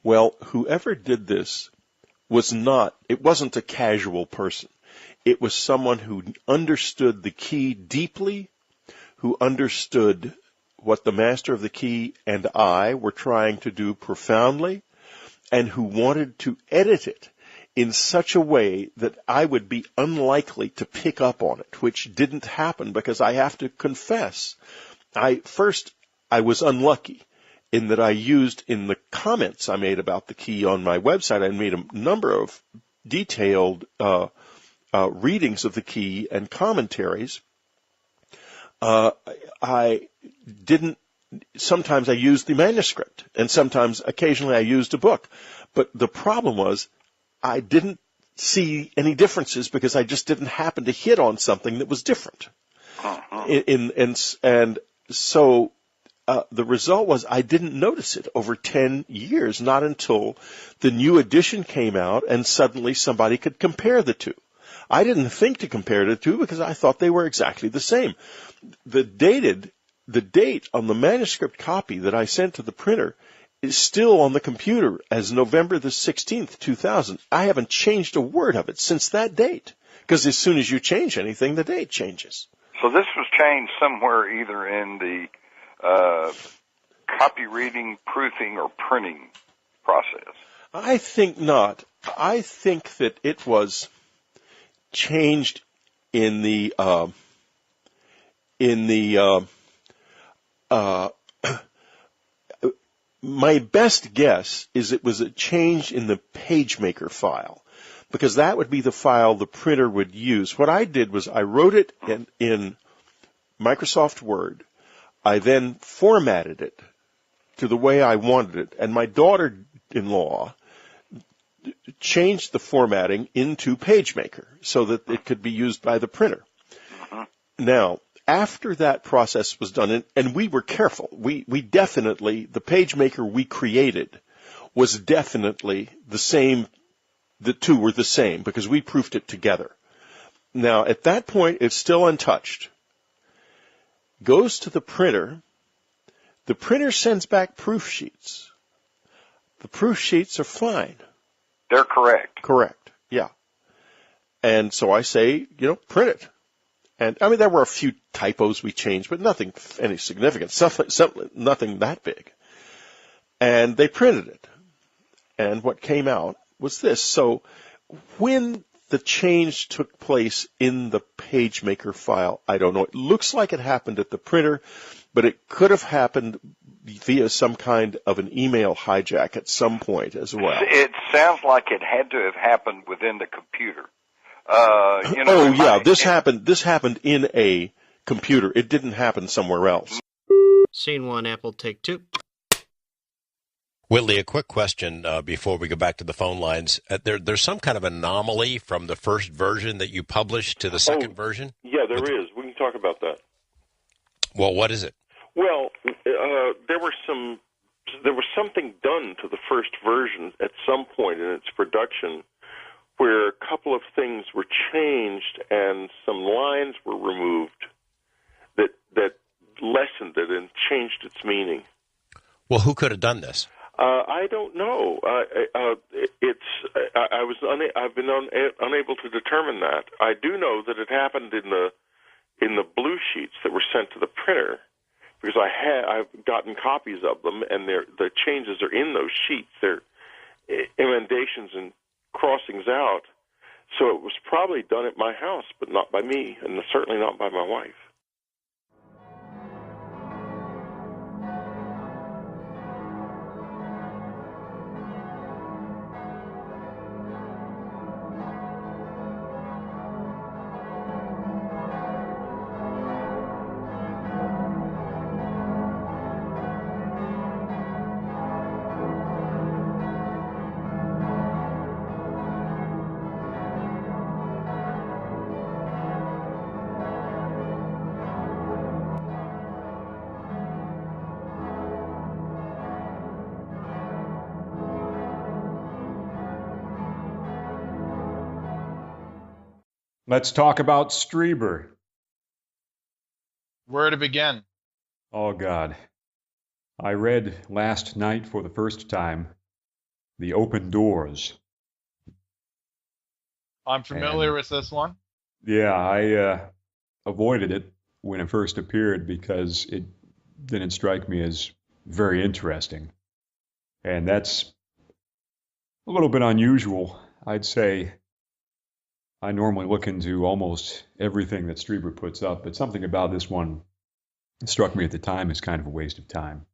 Well, whoever did this it wasn't a casual person. It was someone who understood the key deeply, who understood what the master of the key and I were trying to do profoundly, and who wanted to edit it in such a way that I would be unlikely to pick up on it, which didn't happen because I have to confess. I was unlucky in that I used in the comments I made about the key on my website, I made a number of detailed readings of the key and commentaries. Sometimes I used the manuscript, and occasionally I used a book. But the problem was I didn't see any differences because I just didn't happen to hit on something that was different. So the result was I didn't notice it over 10 years, not until the new edition came out and suddenly somebody could compare the two. I didn't think to compare the two because I thought they were exactly the same. The date on the manuscript copy that I sent to the printer is still on the computer as November the 16th, 2000. I haven't changed a word of it since that date, because as soon as you change anything, the date changes. So this was changed somewhere either in the copy reading, proofing, or printing process. I think not. I think that it was changed in the my best guess is it was a change in the PageMaker file, because that would be the file the printer would use. What I did was I wrote it in Microsoft Word. I then formatted it to the way I wanted it, and my daughter-in-law changed the formatting into PageMaker so that it could be used by the printer. Now, after that process was done, and we were careful, we definitely, the PageMaker we created was definitely the same, the two were the same, because we proofed it together. Now, at that point, it's still untouched. Goes to the printer sends back proof sheets. The proof sheets are fine. They're correct. Correct, yeah. And so I say, print it. And, I mean, there were a few typos we changed, but nothing any significant, nothing that big. And they printed it. And what came out was this. So when the change took place in the PageMaker file, I don't know. It looks like it happened at the printer, but it could have happened via some kind of an email hijack at some point as well. It sounds like it had to have happened within the computer. This happened in a computer. It didn't happen somewhere else. Scene one, Apple, take two. Whitley, a quick question before we go back to the phone lines. There's some kind of anomaly from the first version that you published to the second version? Yeah, there is. We can talk about that. Well, what is it? Well, there was something done to the first version at some point in its production where a couple of things were changed and some lines were removed that lessened it and changed its meaning. Well, who could have done this? I don't know. I've been unable to determine that. I do know that it happened in the blue sheets that were sent to the printer, because I've gotten copies of them, and the changes are in those sheets. They're emendations and crossings out. So it was probably done at my house, but not by me, and certainly not by my wife. Let's talk about Strieber. Where to begin? Oh, God. I read last night for the first time The Open Doors. I'm familiar And with this one. yeah, I avoided it when it first appeared because it didn't strike me as very interesting. And that's a little bit unusual. I'd say I normally look into almost everything that Strieber puts up, but something about this one struck me at the time as kind of a waste of time.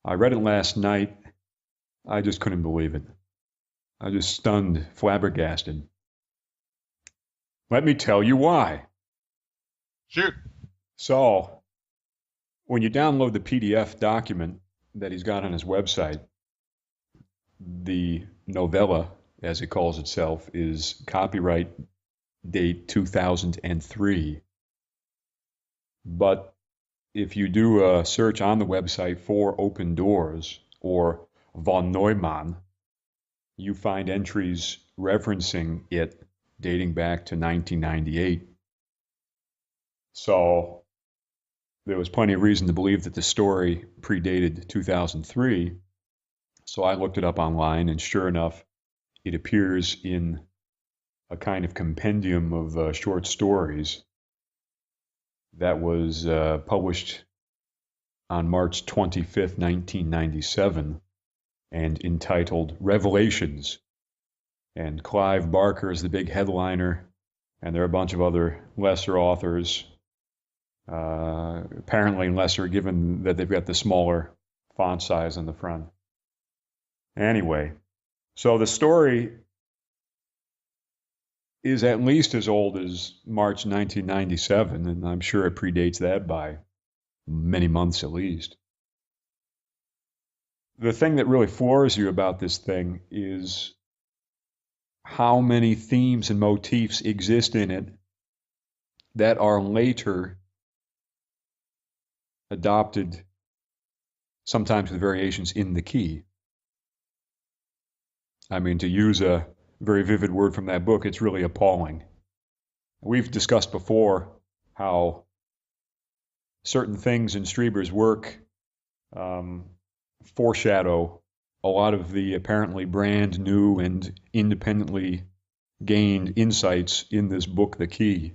I read it last night. I just couldn't believe it. I just stunned, flabbergasted. Let me tell you why. Shoot. So, when you download the PDF document that he's got on his website, the novella, as it calls itself, is copyright date 2003. But if you do a search on the website for Open Doors or von Neumann, you find entries referencing it dating back to 1998. So there was plenty of reason to believe that the story predated 2003. So I looked it up online, and sure enough, it appears in a kind of compendium of short stories that was published on March 25th, 1997, and entitled Revelations. And Clive Barker is the big headliner, and there are a bunch of other lesser authors, apparently lesser given that they've got the smaller font size on the front. Anyway, so the story is at least as old as March 1997, and I'm sure it predates that by many months at least. The thing that really floors you about this thing is how many themes and motifs exist in it that are later adopted, sometimes with variations in the key. I mean, to use a very vivid word from that book, it's really appalling. We've discussed before how certain things in Strieber's work foreshadow a lot of the apparently brand new and independently gained insights in this book, The Key.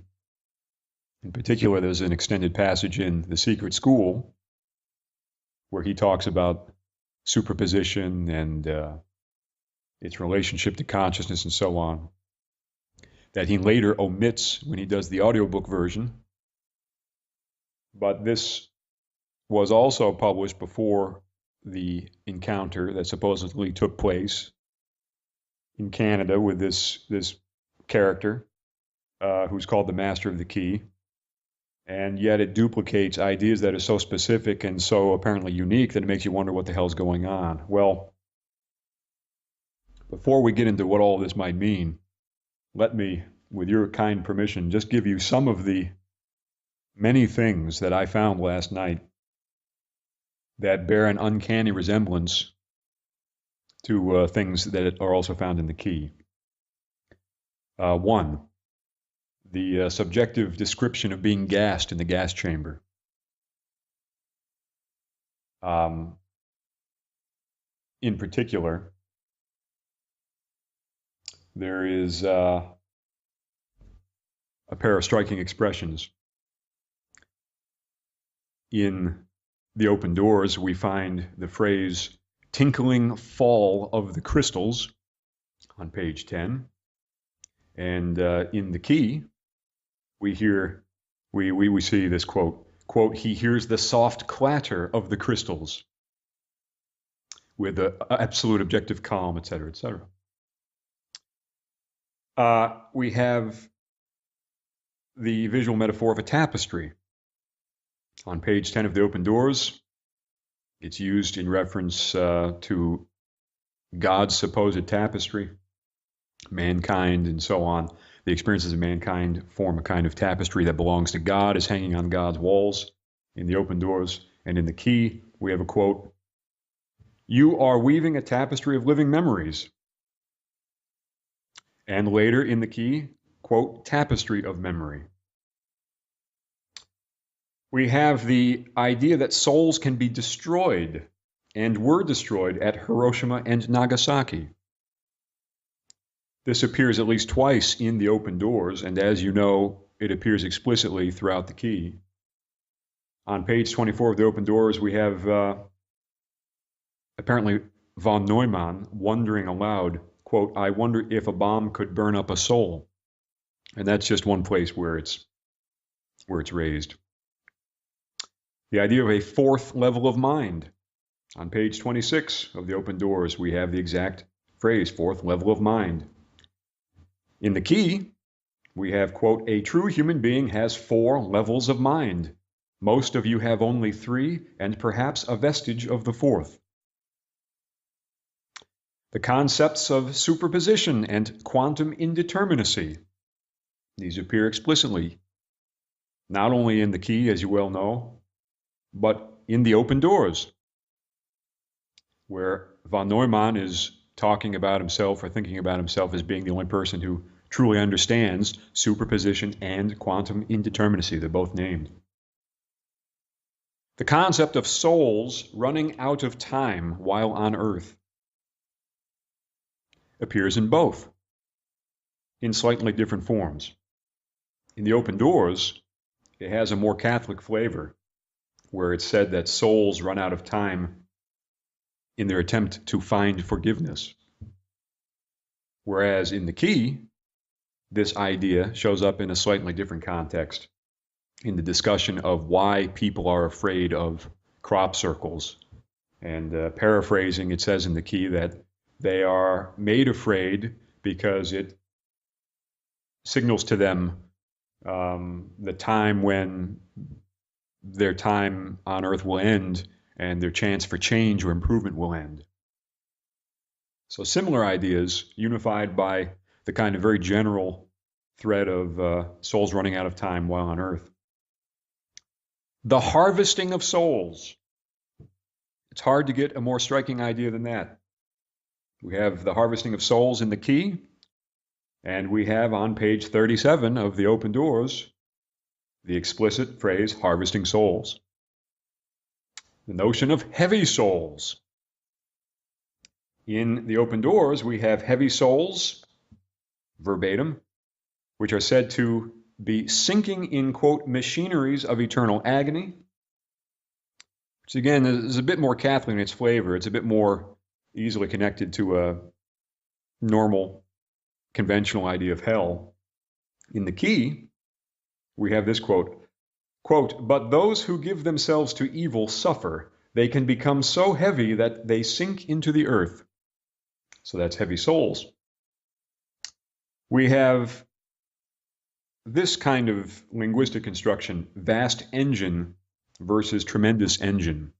In particular, there's an extended passage in The Secret School where he talks about superposition and its relationship to consciousness and so on, that he later omits when he does the audiobook version. But this was also published before the encounter that supposedly took place in Canada with this character who's called the Master of the Key. And yet it duplicates ideas that are so specific and so apparently unique that it makes you wonder what the hell's going on. Well, before we get into what all this might mean, let me, with your kind permission, just give you some of the many things that I found last night that bear an uncanny resemblance to things that are also found in the key. One, the subjective description of being gassed in the gas chamber. In particular, there is a pair of striking expressions. In The Open Doors, we find the phrase tinkling fall of the crystals on page 10. And in The Key, we see this quote, he hears the soft clatter of the crystals with the absolute objective calm, etc., etc. We have the visual metaphor of a tapestry. On page 10 of The Open Doors, it's used in reference to God's supposed tapestry, mankind, and so on. The experiences of mankind form a kind of tapestry that belongs to God, is hanging on God's walls in The Open Doors. And in The Key, we have a quote, "You are weaving a tapestry of living memories." And later in The Key, quote, "tapestry of memory." We have the idea that souls can be destroyed and were destroyed at Hiroshima and Nagasaki. This appears at least twice in The Open Doors, and as you know, it appears explicitly throughout the key. On page 24 of The Open Doors, we have apparently von Neumann wondering aloud, quote, "I wonder if a bomb could burn up a soul." And that's just one place where it's raised. The idea of a fourth level of mind. On page 26 of The Open Doors, we have the exact phrase, fourth level of mind. In the key, we have, quote, "A true human being has 4 levels of mind. Most of you have only 3, and perhaps a vestige of the 4th. The concepts of superposition and quantum indeterminacy. These appear explicitly, not only in the key, as you well know, but in The Open Doors, where von Neumann is talking about himself or thinking about himself as being the only person who truly understands superposition and quantum indeterminacy. They're both named. The concept of souls running out of time while on earth appears in both, in slightly different forms. In The Open Doors, it has a more Catholic flavor, where it's said that souls run out of time in their attempt to find forgiveness. Whereas in the key, this idea shows up in a slightly different context, in the discussion of why people are afraid of crop circles. And paraphrasing, it says in the key that they are made afraid because it signals to them the time when their time on earth will end and their chance for change or improvement will end. So similar ideas unified by the kind of very general thread of souls running out of time while on earth. The harvesting of souls. It's hard to get a more striking idea than that. We have the harvesting of souls in the key, and we have on page 37 of The Open Doors the explicit phrase, harvesting souls. The notion of heavy souls. In The Open Doors, we have heavy souls, verbatim, which are said to be sinking in, quote, machineries of eternal agony, which again is a bit more Catholic in its flavor. It's a bit more easily connected to a normal, conventional idea of hell. In the key, we have this quote, "But those who give themselves to evil suffer. They can become so heavy that they sink into the earth." So that's heavy souls. We have this kind of linguistic construction, vast engine versus tremendous engine.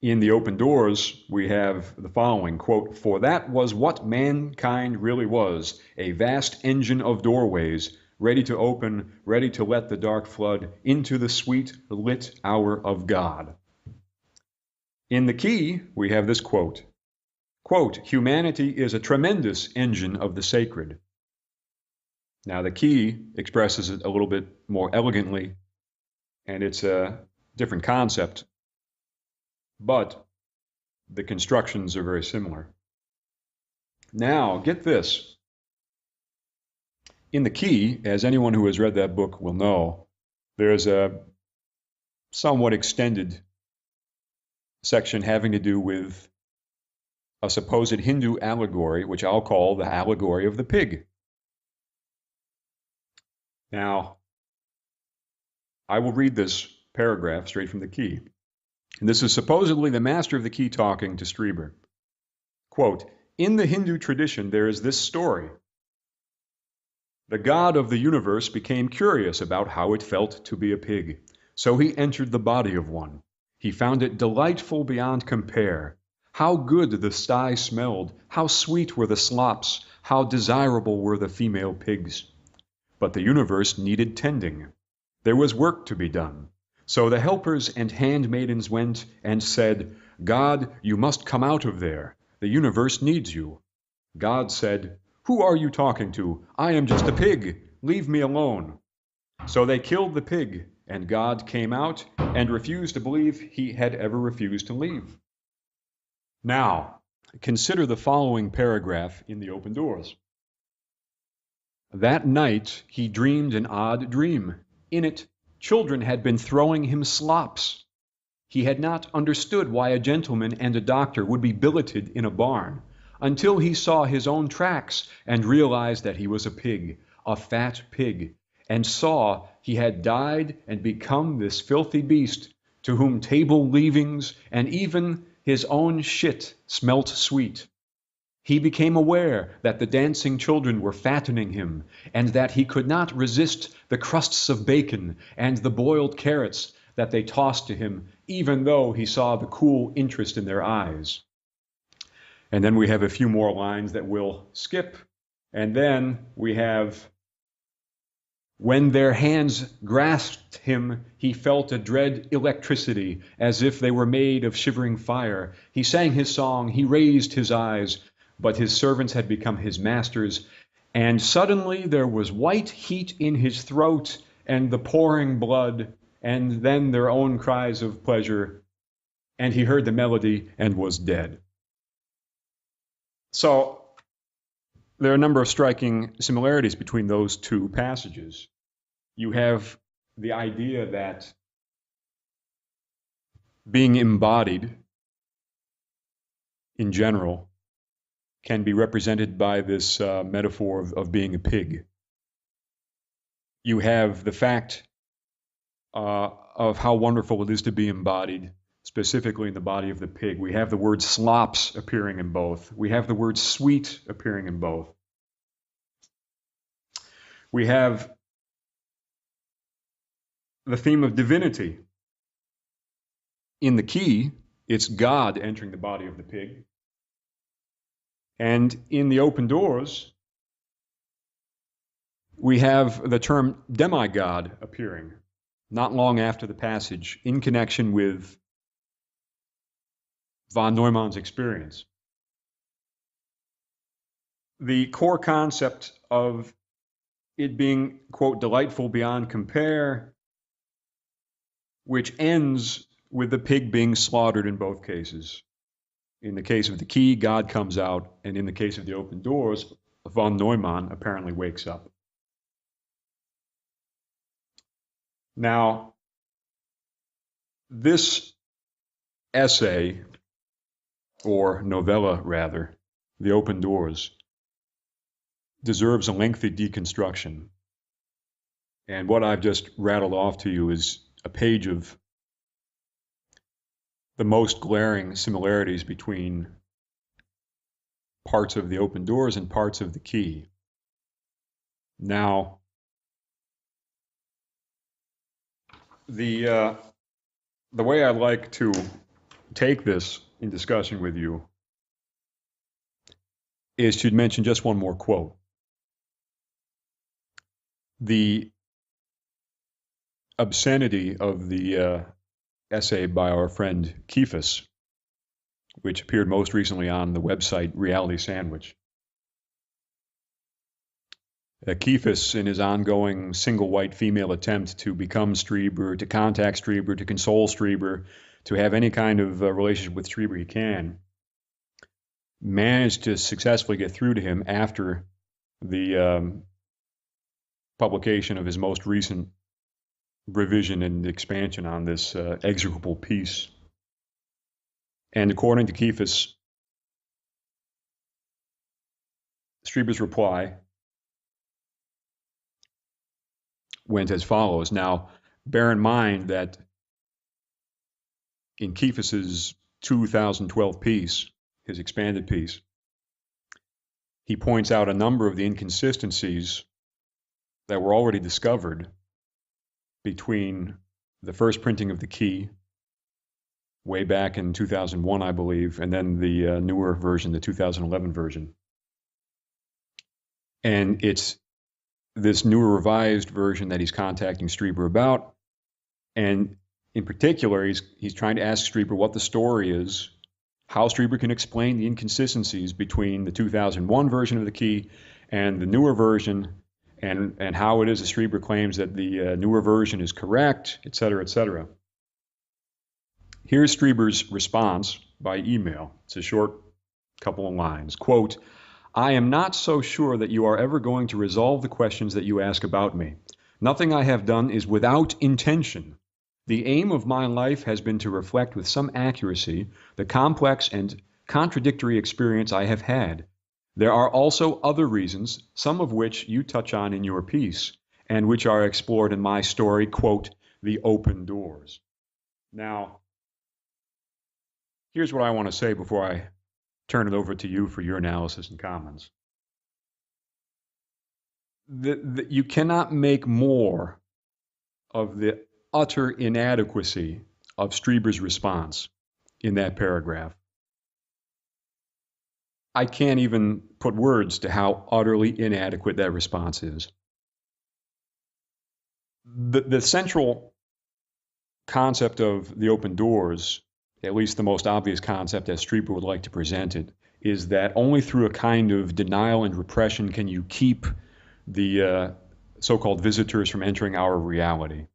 In The Open Doors, we have the following, quote, "For that was what mankind really was, a vast engine of doorways, ready to open, ready to let the dark flood into the sweet lit hour of God." In the key, we have this quote, "Humanity is a tremendous engine of the sacred." Now, the key expresses it a little bit more elegantly, and it's a different concept, but the constructions are very similar. Now, get this. In the key, as anyone who has read that book will know, there's a somewhat extended section having to do with a supposed Hindu allegory, which I'll call the allegory of the pig. Now, I will read this paragraph straight from the key. And this is supposedly the master of the key talking to Strieber. Quote, "In the Hindu tradition, there is this story. The God of the universe became curious about how it felt to be a pig. So he entered the body of one. He found it delightful beyond compare. How good the sty smelled, how sweet were the slops, how desirable were the female pigs. But the universe needed tending. There was work to be done. So the helpers and handmaidens went and said, 'God, you must come out of there. The universe needs you.' God said, 'Who are you talking to? I am just a pig. Leave me alone.' So they killed the pig and God came out and refused to believe he had ever refused to leave. Now, consider the following paragraph in the Open Doors. That night he dreamed an odd dream. In it, children had been throwing him slops. He had not understood why a gentleman and a doctor would be billeted in a barn until he saw his own tracks and realized that he was a pig, a fat pig, and saw he had died and become this filthy beast to whom table leavings and even his own shit smelt sweet. He became aware that the dancing children were fattening him, and that he could not resist the crusts of bacon and the boiled carrots that they tossed to him, even though he saw the cool interest in their eyes. And then we have a few more lines that we'll skip, and then we have, when their hands grasped him, he felt a dread electricity, as if they were made of shivering fire. He sang his song, he raised his eyes, but his servants had become his masters, and suddenly there was white heat in his throat and the pouring blood, and then their own cries of pleasure, and he heard the melody and was dead. So there are a number of striking similarities between those two passages. You have the idea that being embodied in general can be represented by this metaphor of being a pig. You have the fact of how wonderful it is to be embodied, specifically in the body of the pig. We have the word slops appearing in both. We have the word sweet appearing in both. We have the theme of divinity. In the key, it's God entering the body of the pig. And in the Open Doors, we have the term demigod appearing not long after the passage in connection with von Neumann's experience. The core concept of it being, quote, delightful beyond compare, which ends with the pig being slaughtered in both cases. In the case of the key, God comes out, and in the case of the Open Doors, von Neumann apparently wakes up. Now, this essay, or novella rather, The Open Doors, deserves a lengthy deconstruction. And what I've just rattled off to you is a page of the most glaring similarities between parts of the Open Doors and parts of the key. Now, the way I like to take this in discussion with you is to mention just one more quote. The obscenity of the essay by our friend Kephas, which appeared most recently on the website Reality Sandwich. Kephas, in his ongoing single white female attempt to become Strieber, to contact Strieber, to console Strieber, to have any kind of relationship with Strieber he can, managed to successfully get through to him after the publication of his most recent revision and expansion on this execrable piece. And according to Kephas, Strieber's reply went as follows. Now, bear in mind that in Kephas's 2012 piece, his expanded piece, he points out a number of the inconsistencies that were already discovered between the first printing of the key way back in 2001, I believe, and then the newer version, the 2011 version. And it's this newer revised version that he's contacting Strieber about. And in particular, he's trying to ask Strieber what the story is, how Strieber can explain the inconsistencies between the 2001 version of the key and the newer version, and how it is that Strieber claims that the newer version is correct, et cetera, et cetera. Here's Strieber's response by email. It's a short couple of lines. Quote, I am not so sure that you are ever going to resolve the questions that you ask about me. Nothing I have done is without intention. The aim of my life has been to reflect with some accuracy the complex and contradictory experience I have had. There are also other reasons, some of which you touch on in your piece, and which are explored in my story, quote, The Open Doors. Now, here's what I want to say before I turn it over to you for your analysis and comments. You cannot make more of the utter inadequacy of Strieber's response in that paragraph. I can't even put words to how utterly inadequate that response is. The central concept of the open doors, at least the most obvious concept as Strieber would like to present it, is that only through a kind of denial and repression can you keep the so-called visitors from entering our reality.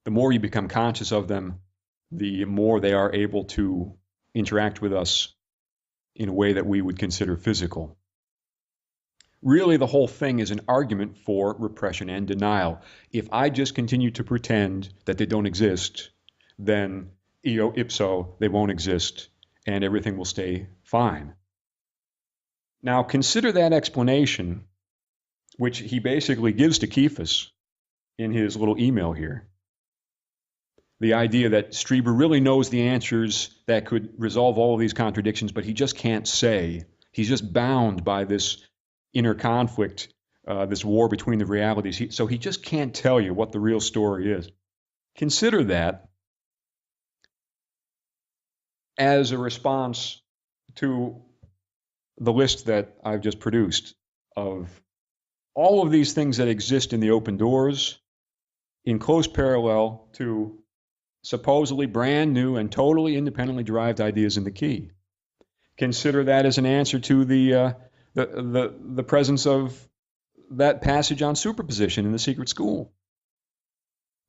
The more you become conscious of them, the more they are able to interact with us in a way that we would consider physical. Really, the whole thing is an argument for repression and denial. If I just continue to pretend that they don't exist, then eo ipso, they won't exist, and everything will stay fine. Now, consider that explanation, which he basically gives to Kephas in his little email here. The idea that Strieber really knows the answers that could resolve all of these contradictions, but he just can't say. He's just bound by this inner conflict, this war between the realities. So he just can't tell you what the real story is. Consider that as a response to the list that I've just produced of all of these things that exist in the open doors in close parallel to supposedly brand new and totally independently derived ideas in the key. Consider that as an answer to the presence of that passage on superposition in The Secret School.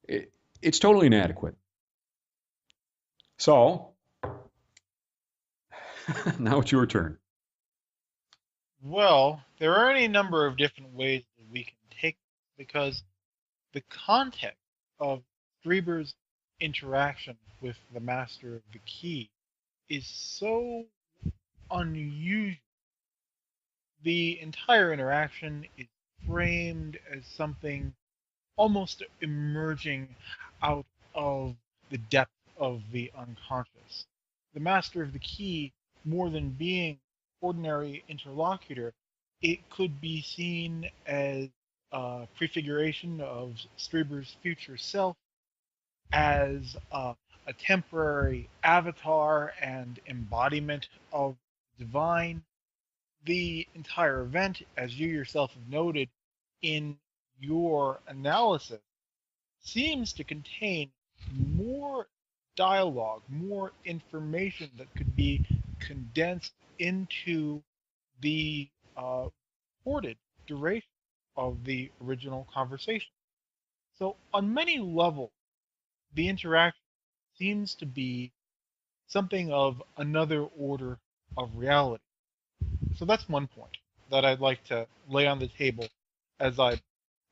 It's totally inadequate. So, now it's your turn. Well, there are any number of different ways that we can take this, because the context of Strieber's interaction with the master of the key is so unusual. The entire interaction is framed as something almost emerging out of the depth of the unconscious. The master of the key, more than being ordinary interlocutor, it could be seen as a prefiguration of Strieber's future self, as a temporary avatar and embodiment of the divine. The entire event, as you yourself have noted in your analysis, seems to contain more dialogue, more information that could be condensed into the recorded duration of the original conversation. So on many levels, the interaction seems to be something of another order of reality. So that's one point that I'd like to lay on the table as I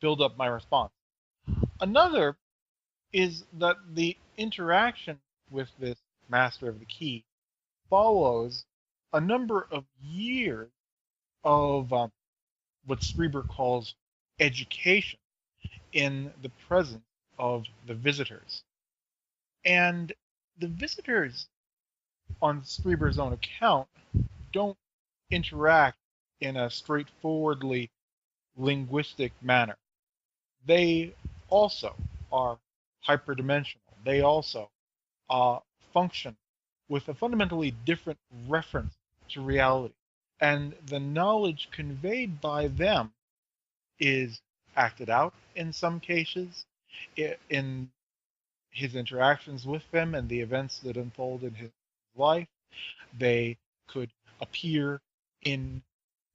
build up my response. Another is that the interaction with this master of the key follows a number of years of what Strieber calls education in the presence of the visitors. And the visitors, on Strieber's own account, don't interact in a straightforwardly linguistic manner. They also are hyperdimensional. They also function with a fundamentally different reference to reality. And the knowledge conveyed by them is acted out in some cases in his interactions with them and the events that unfold in his life. They could appear in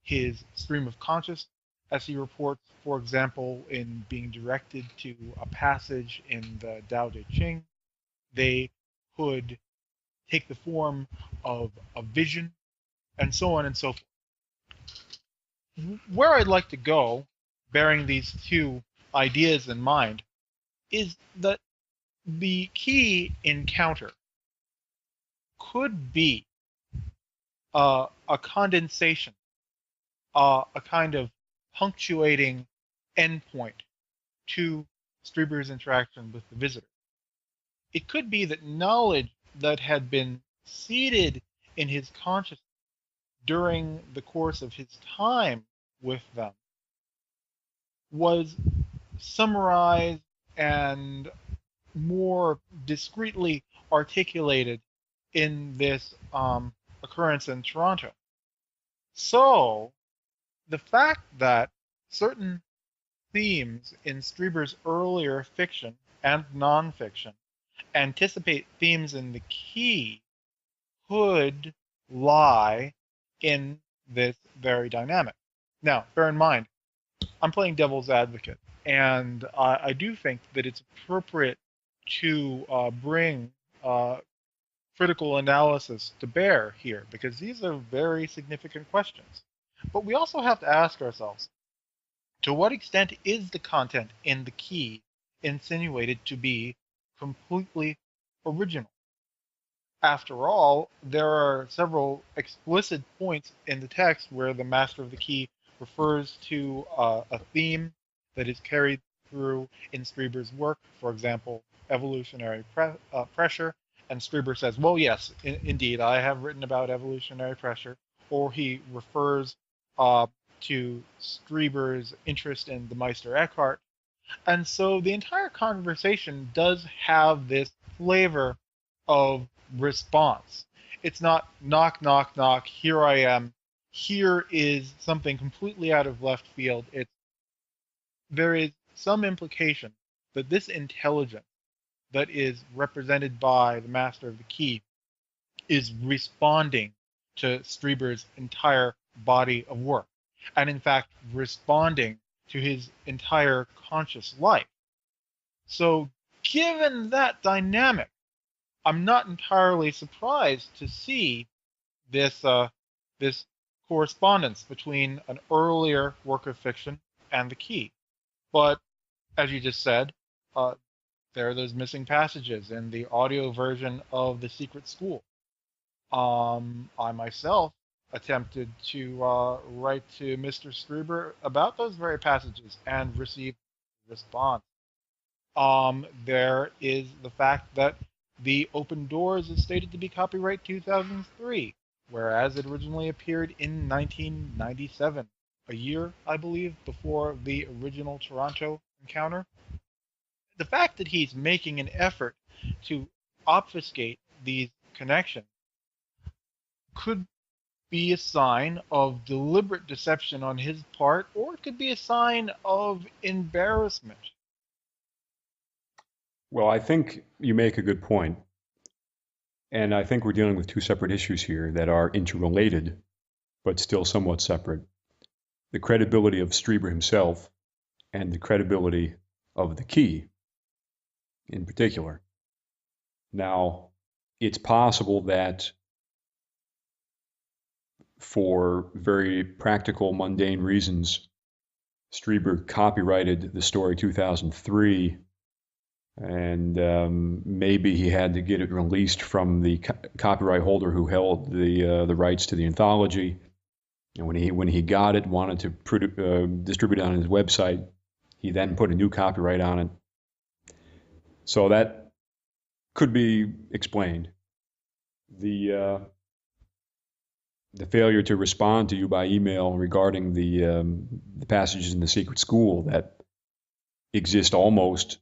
his stream of consciousness as he reports, for example, in being directed to a passage in the Tao Te Ching. They could take the form of a vision, and so on and so forth. Where I'd like to go, bearing these two ideas in mind, is that the key encounter could be a condensation, a kind of punctuating endpoint to Strieber's interaction with the visitor. It could be that knowledge that had been seeded in his consciousness during the course of his time with them was summarized and more discreetly articulated in this occurrence in Toronto. So the fact that certain themes in Strieber's earlier fiction and nonfiction anticipate themes in the key could lie in this very dynamic. Now, bear in mind, I'm playing devil's advocate, and I do think that it's appropriate to bring critical analysis to bear here, because these are very significant questions. But we also have to ask ourselves, to what extent is the content in the key insinuated to be completely original? After all, there are several explicit points in the text where the master of the key refers to a theme that is carried through in Strieber's work, for example, evolutionary pressure, and Strieber says, well, yes, indeed, I have written about evolutionary pressure, or he refers to Strieber's interest in the Meister Eckhart. And so the entire conversation does have this flavor of response. It's not knock, knock, knock, here I am, here is something completely out of left field. There is some implication that this intelligence that is represented by the master of the key is responding to Strieber's entire body of work, and in fact responding to his entire conscious life. So given that dynamic, I'm not entirely surprised to see this this correspondence between an earlier work of fiction and the key. But as you just said, there are those missing passages in the audio version of The Secret School. I myself attempted to write to Mr. Strieber about those very passages and received a response. There is the fact that The Open Doors is stated to be copyright 2003, whereas it originally appeared in 1997, a year, I believe, before the original Toronto encounter. The fact that he's making an effort to obfuscate these connections could be a sign of deliberate deception on his part, or it could be a sign of embarrassment. Well, I think you make a good point. And I think we're dealing with two separate issues here that are interrelated, but still somewhat separate. The credibility of Strieber himself and the credibility of the key in particular. Now, it's possible that for very practical, mundane reasons, Strieber copyrighted the story 2003, and maybe he had to get it released from the copyright holder who held the rights to the anthology. And when he got it, wanted to distribute it on his website, he then put a new copyright on it. So that could be explained. The failure to respond to you by email regarding the passages in The Secret School that exist almost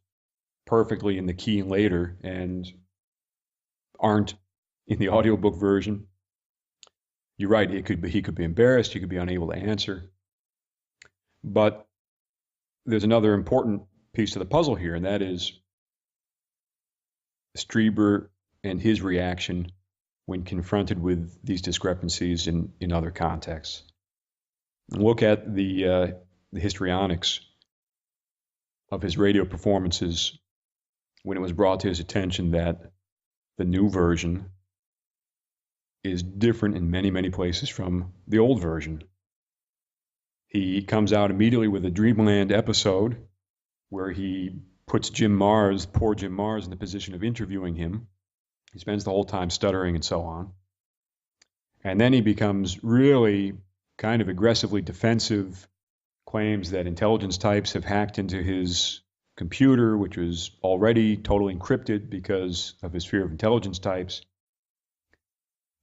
perfectly in the key later and aren't in the audiobook version. You're right, he could be embarrassed, he could be unable to answer. But there's another important piece to the puzzle here, and that is Strieber and his reaction when confronted with these discrepancies in other contexts. Look at the the histrionics of his radio performances when it was brought to his attention that the new version is different in many, many places from the old version. He comes out immediately with a Dreamland episode where he puts poor Jim Mars, in the position of interviewing him. He spends the whole time stuttering and so on. And then he becomes really kind of aggressively defensive, claims that intelligence types have hacked into his computer, which was already totally encrypted because of his fear of intelligence types.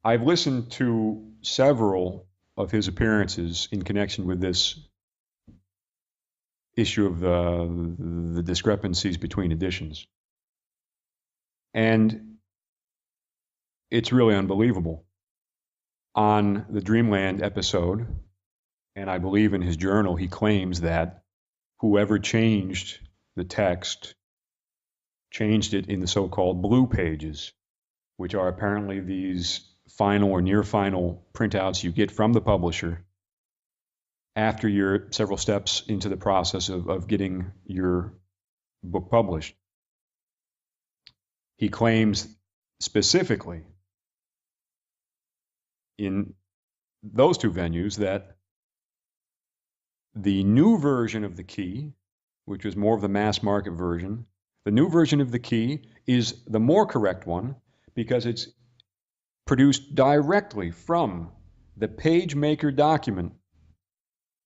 I've listened to several of his appearances in connection with this issue of the discrepancies between editions. And it's really unbelievable. On the Dreamland episode, and I believe in his journal, he claims that whoever changed the text changed it in the so-called blue pages, which are apparently these final or near final printouts you get from the publisher after you're several steps into the process of getting your book published. He claims specifically in those two venues that the new version of the key, which was more of the mass market version, the new version of the key is the more correct one because it's produced directly from the PageMaker document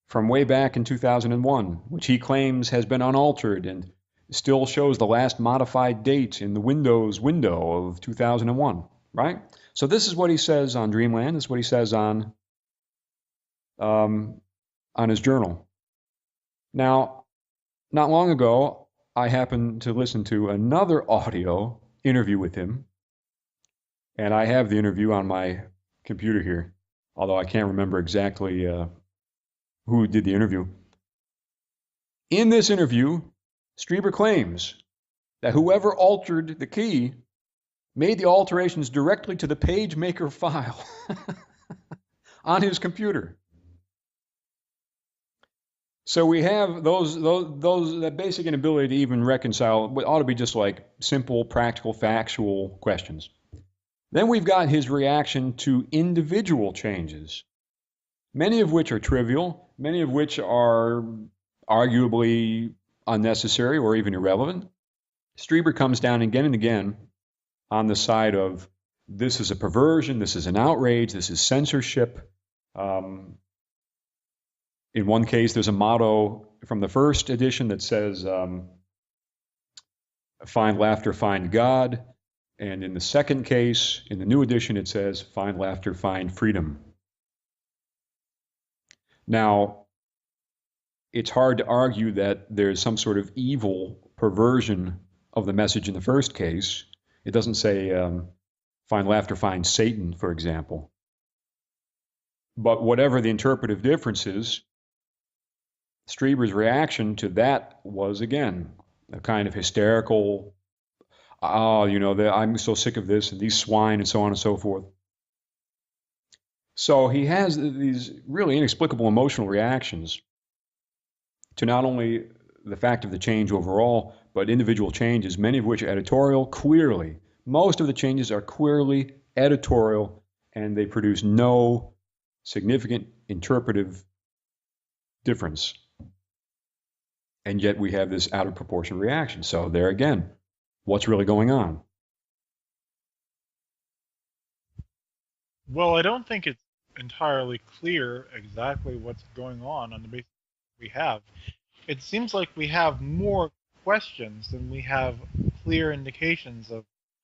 from way back in 2001, which he claims has been unaltered and still shows the last modified date in the Windows window of 2001, right? So this is what he says on Dreamland. This is what he says on his journal. Now, not long ago, I happened to listen to another audio interview with him, and I have the interview on my computer here, although I can't remember exactly who did the interview. In this interview, Strieber claims that whoever altered the key made the alterations directly to the PageMaker file on his computer. So we have that basic inability to even reconcile what ought to be just like simple, practical, factual questions. Then we've got his reaction to individual changes, many of which are trivial, many of which are arguably unnecessary or even irrelevant. Strieber comes down again and again on the side of this is a perversion, this is an outrage, this is censorship. In one case, there's a motto from the first edition that says, find laughter, find God. And in the second case, in the new edition, it says, find laughter, find freedom. Now, it's hard to argue that there's some sort of evil perversion of the message in the first case. It doesn't say, find laughter, find Satan, for example. But whatever the interpretive differences, Strieber's reaction to that was, again, a kind of hysterical, I'm so sick of this and these swine and so on and so forth. So he has these really inexplicable emotional reactions to not only the fact of the change overall, but individual changes, many of which are editorial, clearly. Most of the changes are clearly editorial, and they produce no significant interpretive difference. And yet we have this out of proportion reaction. So there again, what's really going on? Well, I don't think it's entirely clear exactly what's going on the basis we have. It seems like we have more questions than we have clear indications of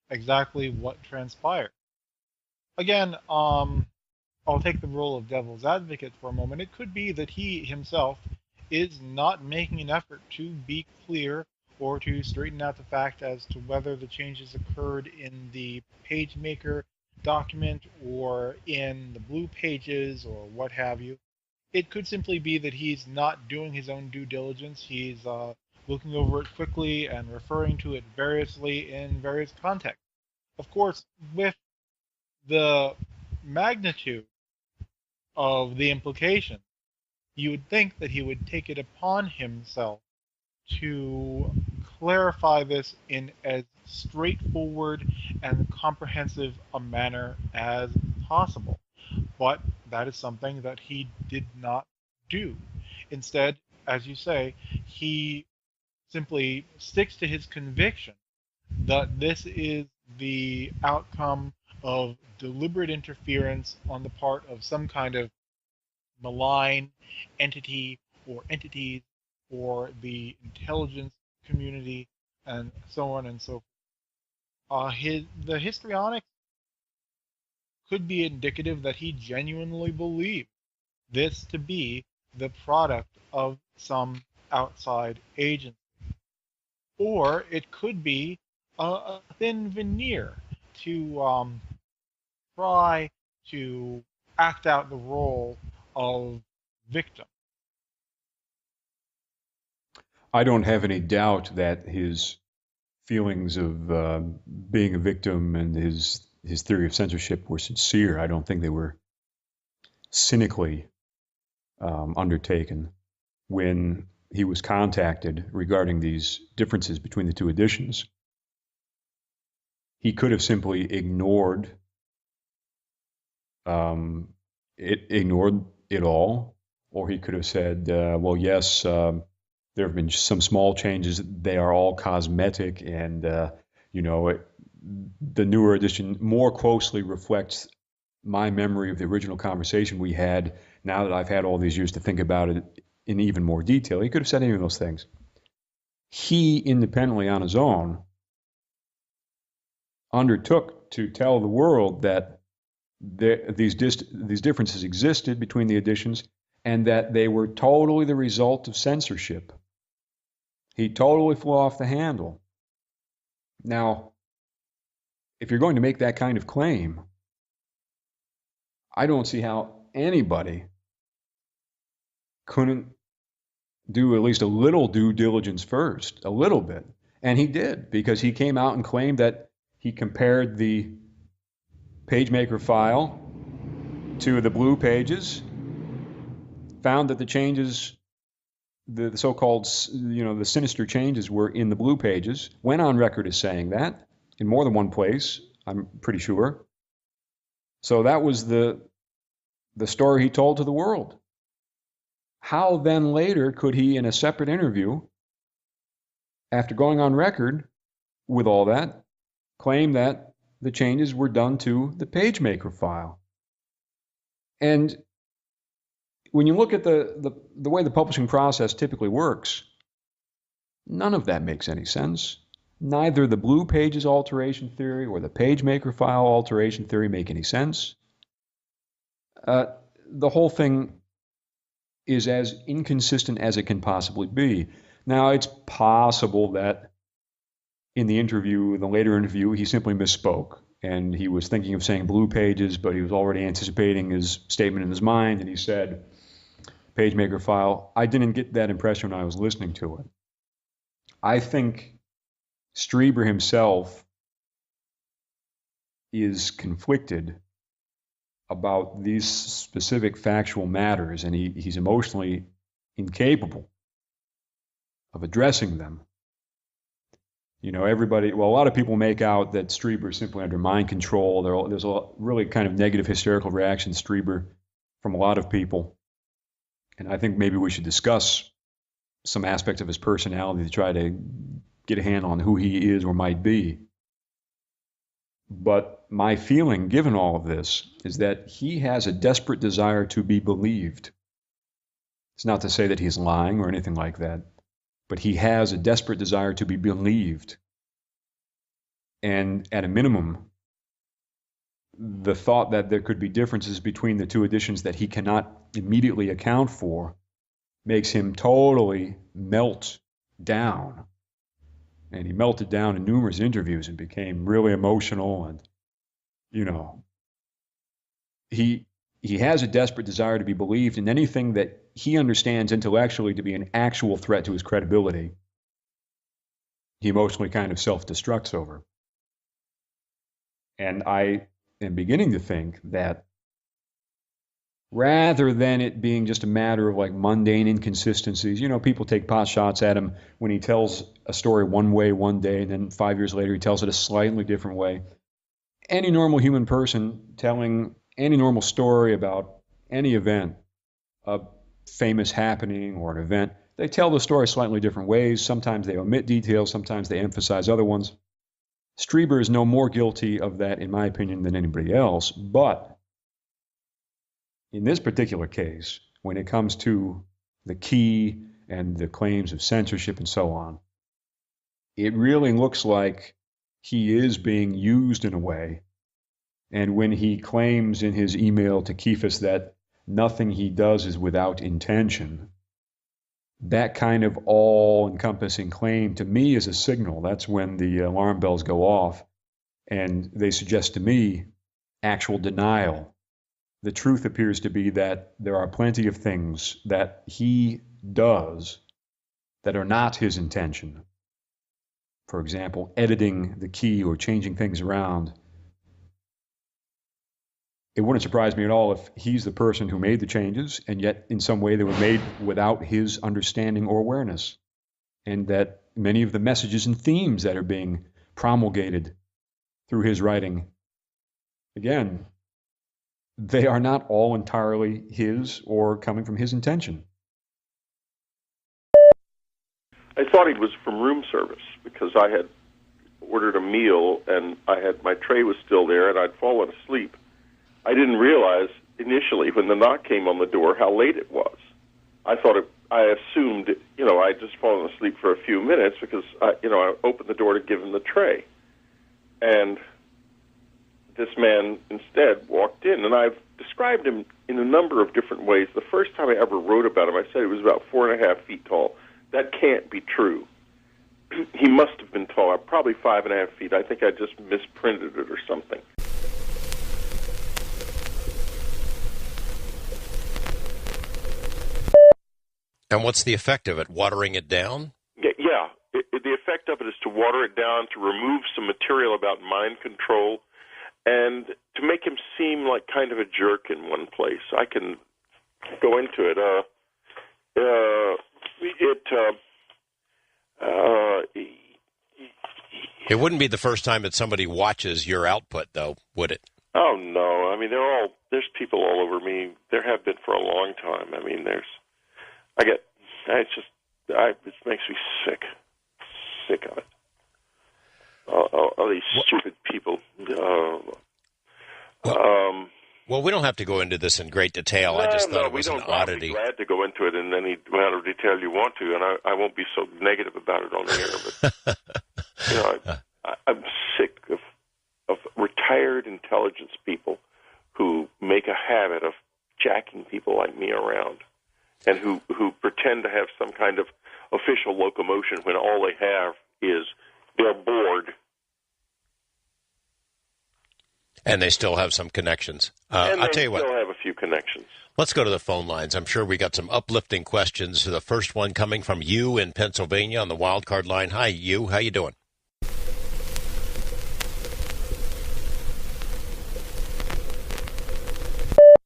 exactly what transpired. Again, I'll take the role of devil's advocate for a moment. It could be that he himself is not making an effort to be clear or to straighten out the fact as to whether the changes occurred in the PageMaker document or in the blue pages or what have you. It could simply be that he's not doing his own due diligence. He's looking over it quickly and referring to it variously in various contexts. Of course, with the magnitude of the implication you would think that he would take it upon himself to clarify this in as straightforward and comprehensive a manner as possible. But that is something that he did not do. Instead, as you say, he simply sticks to his conviction that this is the outcome of deliberate interference on the part of some kind of malign entity or entities or the intelligence community and so on and so forth. The histrionics could be indicative that he genuinely believed this to be the product of some outside agency. Or it could be a thin veneer to try to act out the role of victim. I don't have any doubt that his feelings of being a victim and his theory of censorship were sincere. I don't think they were cynically undertaken. When he was contacted regarding these differences between the two editions, he could have simply ignored it all, or he could have said, well, yes, there have been some small changes. They are all cosmetic, and the newer edition more closely reflects my memory of the original conversation we had. Now that I've had all these years to think about it in even more detail, he could have said any of those things. He, independently on his own, undertook to tell the world that these differences existed between the editions and that they were totally the result of censorship. He totally flew off the handle. Now, if you're going to make that kind of claim, I don't see how anybody couldn't do at least a little due diligence first, a little bit. And he did, because he came out and claimed that he compared the PageMaker file to the blue pages, found that the changes, the so-called, the sinister changes were in the blue pages, went on record as saying that in more than one place, I'm pretty sure. So that was the story he told to the world. How then later could he, in a separate interview, after going on record with all that, claim that the changes were done to the PageMaker file? And when you look at the way the publishing process typically works, none of that makes any sense. Neither the blue pages alteration theory or the PageMaker file alteration theory make any sense. The whole thing is as inconsistent as it can possibly be. Now, it's possible that in the later interview, he simply misspoke, and he was thinking of saying blue pages, but he was already anticipating his statement in his mind, and he said PageMaker file. I didn't get that impression when I was listening to it. I think Strieber himself is conflicted about these specific factual matters, and he's emotionally incapable of addressing them. A lot of people make out that Strieber is simply under mind control. There's a really kind of negative hysterical reaction to Strieber from a lot of people. And I think maybe we should discuss some aspects of his personality to try to get a handle on who he is or might be. But my feeling, given all of this, is that he has a desperate desire to be believed. It's not to say that he's lying or anything like that, but he has a desperate desire to be believed. And at a minimum, the thought that there could be differences between the two editions that he cannot immediately account for makes him totally melt down. And he melted down in numerous interviews and became really emotional. And, he has a desperate desire to be believed, and anything that he understands intellectually to be an actual threat to his credibility, he emotionally kind of self-destructs over. And I am beginning to think that rather than it being just a matter of like mundane inconsistencies. People take pot shots at him when he tells a story one way one day, and then 5 years later he tells it a slightly different way. Any normal human person telling any normal story about any event, a famous happening or an event, they tell the story slightly different ways. Sometimes they omit details, sometimes they emphasize other ones. Strieber is no more guilty of that, in my opinion, than anybody else. But in this particular case, when it comes to the key and the claims of censorship and so on, it really looks like he is being used in a way. And when he claims in his email to Kephas that nothing he does is without intention, that kind of all-encompassing claim to me is a signal. That's when the alarm bells go off, and they suggest to me actual denial. The truth appears to be that there are plenty of things that he does that are not his intention. For example, editing the key or changing things around. It wouldn't surprise me at all if he's the person who made the changes, and yet in some way they were made without his understanding or awareness, and that many of the messages and themes that are being promulgated through his writing, again, they are not all entirely his or coming from his intention. I thought he was from room service because I had ordered a meal and my tray was still there and I'd fallen asleep. I didn't realize initially when the knock came on the door how late it was. I assumed, I'd just fallen asleep for a few minutes because, I opened the door to give him the tray. And this man instead walked in, and I've described him in a number of different ways. The first time I ever wrote about him, I said he was about 4.5 feet tall. That can't be true. He must have been taller, probably 5.5 feet. I think I just misprinted it or something. And what's the effect of it? Watering it down? Yeah. The effect of it is to water it down, to remove some material about mind control, and to make him seem like kind of a jerk in one place. I can go into it. It wouldn't be the first time that somebody watches your output, though, would it? Oh, no. I mean, there's people all over me. There have been for a long time. I mean, it makes me sick of it. All these stupid people. Well, we don't have to go into this in great detail. I just thought it was an oddity. I'd be glad to go into it in any amount of detail you want to, and I won't be so negative about it on the air. But I'm sick of retired intelligence people who make a habit of jacking people like me around, and who pretend to have some kind of official locomotion when all they have is they're bored. And they still have some connections. I'll tell you what. They still have a few connections. Let's go to the phone lines. I'm sure we got some uplifting questions. The first one coming from you in Pennsylvania on the wild card line. Hi, you. How you doing?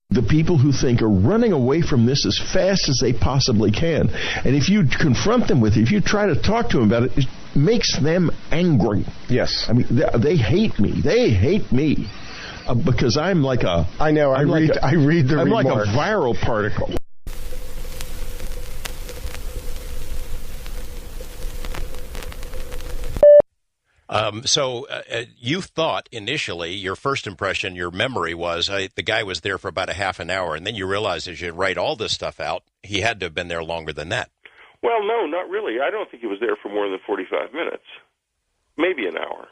The people who think are running away from this as fast as they possibly can. And if you confront them with it, if you try to talk to them about it, it makes them angry. Yes. I mean, they hate me. They hate me because I'm like a... I know. I read the I'm remarks. like a viral particle. You thought initially, your first impression, your memory was the guy was there for about a half an hour, and then you realized as you write all this stuff out, he had to have been there longer than that. Well, no, not really. I don't think he was there for more than 45 minutes, maybe an hour.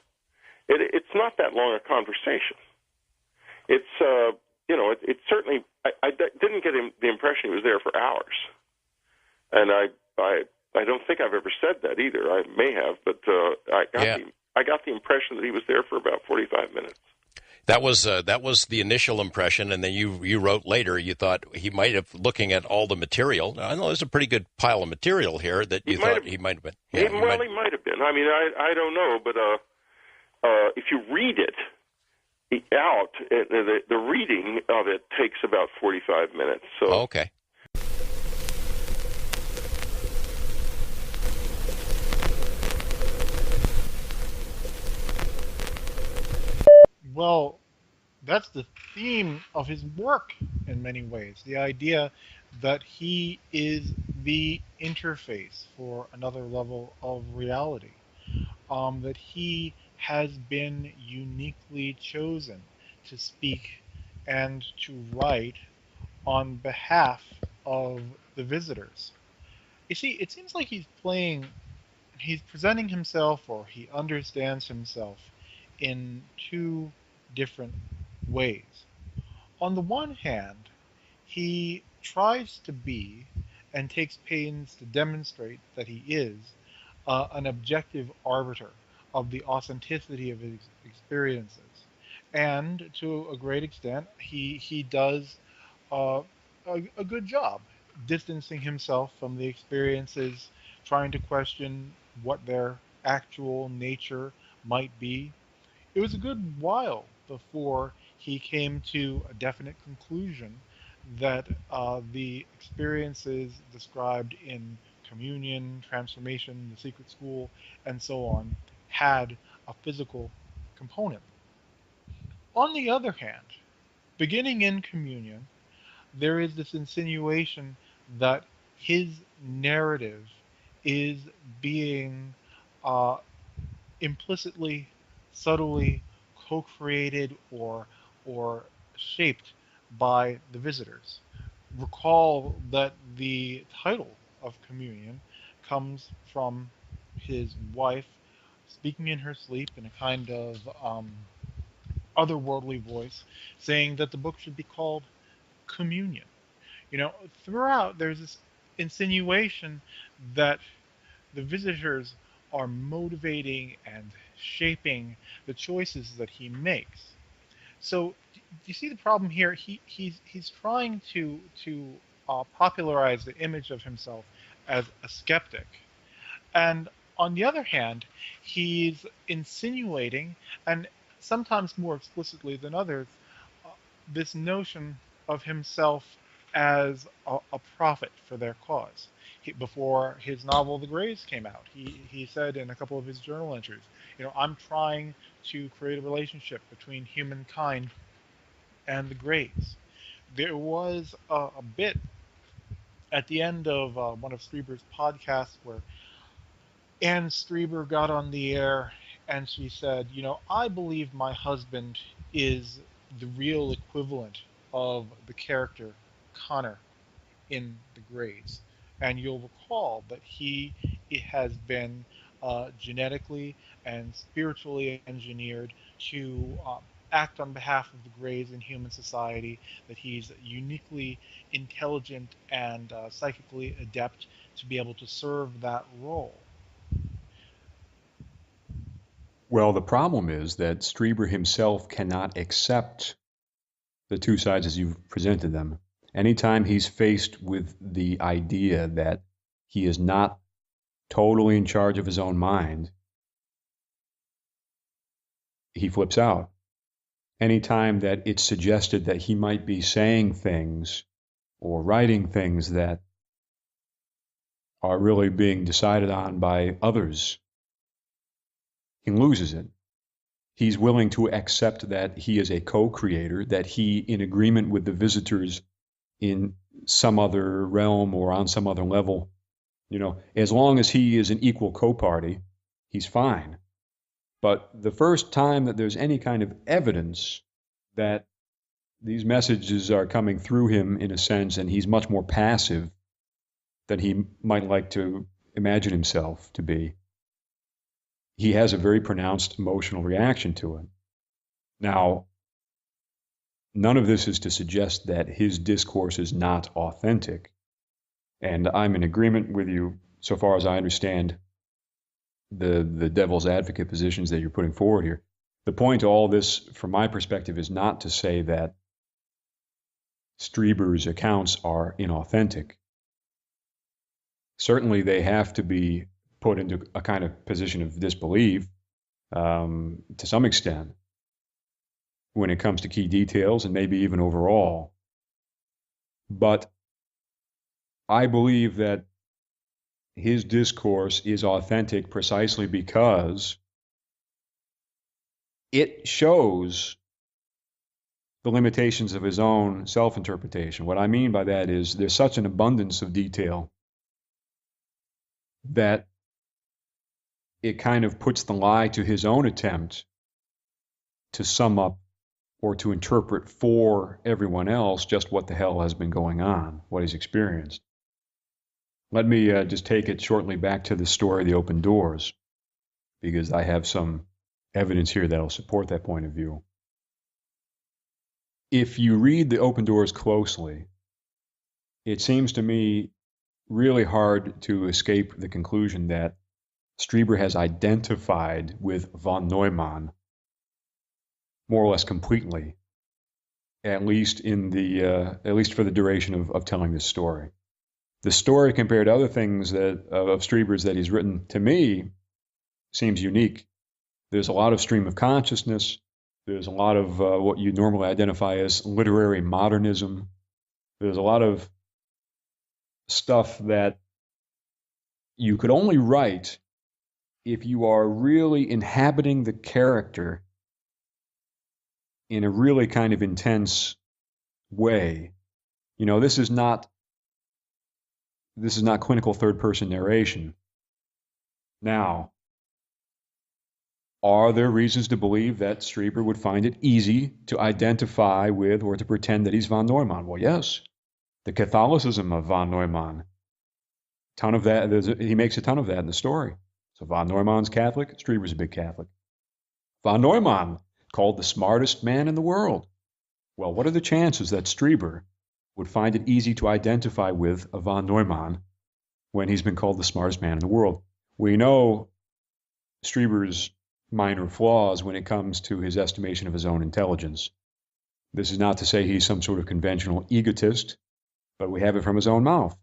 It's not that long a conversation. It's, it's certainly, I didn't get the impression he was there for hours. And I don't think I've ever said that either. I may have, but I got the impression that he was there for about 45 minutes. That was the initial impression, and then you wrote later. You thought he might have, looking at all the material. I know there's a pretty good pile of material here that you thought he might have been. Yeah, he might have been. I mean, I don't know, but if you read it, out, the reading of it takes about 45 minutes. So Okay. Well, that's the theme of his work in many ways. The idea that he is the interface for another level of reality, that he has been uniquely chosen to speak and to write on behalf of the visitors. You see, it seems like he's presenting himself, or he understands himself in two different ways. On the one hand, he tries to be and takes pains to demonstrate that he is an objective arbiter of the authenticity of his experiences. And to a great extent, he does uh, a good job distancing himself from the experiences, trying to question what their actual nature might be. It was a good while before he came to a definite conclusion that the experiences described in communion, transformation, the secret school, and so on had a physical component. On the other hand, beginning in communion, there is this insinuation that his narrative is being uh, implicitly, subtly co-created or shaped by the visitors. Recall that the title of communion comes from his wife speaking in her sleep in a kind of otherworldly voice, saying that the book should be called Communion. You know, throughout there's this insinuation that the visitors are motivating and shaping the choices that he makes. So, do you see the problem here? He's trying to popularize the image of himself as a skeptic, and on the other hand, he's insinuating, and sometimes more explicitly than others, uh, this notion of himself as a prophet for their cause. Before his novel *The Greys* came out, he said in a couple of his journal entries, I'm trying to create a relationship between humankind and the Greys. There was a bit at the end of one of Strieber's podcasts where Anne Strieber got on the air and she said, I believe my husband is the real equivalent of the character Connor in The Greys. And you'll recall that it has been genetically and spiritually engineered to act on behalf of the Greys in human society, that he's uniquely intelligent and psychically adept to be able to serve that role. Well, the problem is that Strieber himself cannot accept the two sides as you've presented them. Anytime he's faced with the idea that he is not totally in charge of his own mind, he flips out. Anytime that it's suggested that he might be saying things or writing things that are really being decided on by others, he loses it. He's willing to accept that he is a co-creator, that he, in agreement with the visitors in some other realm or on some other level, as long as he is an equal co-party, he's fine. But the first time that there's any kind of evidence that these messages are coming through him in a sense, and he's much more passive than he might like to imagine himself to be, he has a very pronounced emotional reaction to it. Now, none of this is to suggest that his discourse is not authentic. And I'm in agreement with you so far as I understand the devil's advocate positions that you're putting forward here. The point to all this, from my perspective, is not to say that Strieber's accounts are inauthentic. Certainly they have to be put into a kind of position of disbelief to some extent. when it comes to key details and maybe even overall. But I believe that his discourse is authentic precisely because it shows the limitations of his own self-interpretation. What I mean by that is there's such an abundance of detail that it kind of puts the lie to his own attempt to sum up or to interpret for everyone else just what the hell has been going on, what he's experienced. Let me just take it shortly back to the story of the open doors, because I have some evidence here that'll support that point of view. If you read the open doors closely, it seems to me really hard to escape the conclusion that Strieber has identified with von Neumann more or less completely, at least for the duration of telling this story. The story, compared to other things of Strieber's that he's written, to me, seems unique. There's a lot of stream of consciousness. There's a lot of what you normally identify as literary modernism. There's a lot of stuff that you could only write if you are really inhabiting the character in a really kind of intense way. You know, this is not clinical third-person narration. Now, are there reasons to believe that Strieber would find it easy to identify with or to pretend that he's von Neumann? Well, yes. The Catholicism of von Neumann. Ton of that. He makes a ton of that in the story. So von Neumann's Catholic. Strieber's a big Catholic. Von Neumann, called the smartest man in the world. Well, what are the chances that Strieber would find it easy to identify with a von Neumann when he's been called the smartest man in the world? We know Strieber's minor flaws when it comes to his estimation of his own intelligence. This is not to say he's some sort of conventional egotist, but we have it from his own mouth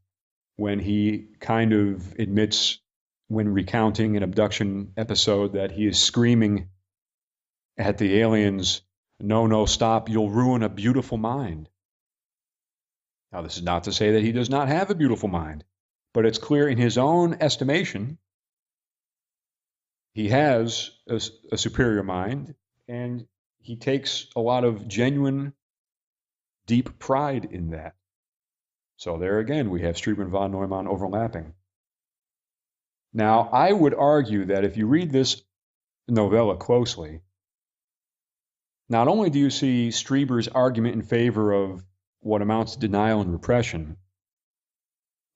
when he kind of admits, when recounting an abduction episode, that he is screaming at the aliens, "No, no, stop, you'll ruin a beautiful mind." Now, this is not to say that he does not have a beautiful mind, but it's clear in his own estimation he has a superior mind, and he takes a lot of genuine, deep pride in that. So there again, we have Strieber and von Neumann overlapping. Now, I would argue that if you read this novella closely, not only do you see Strieber's argument in favor of what amounts to denial and repression,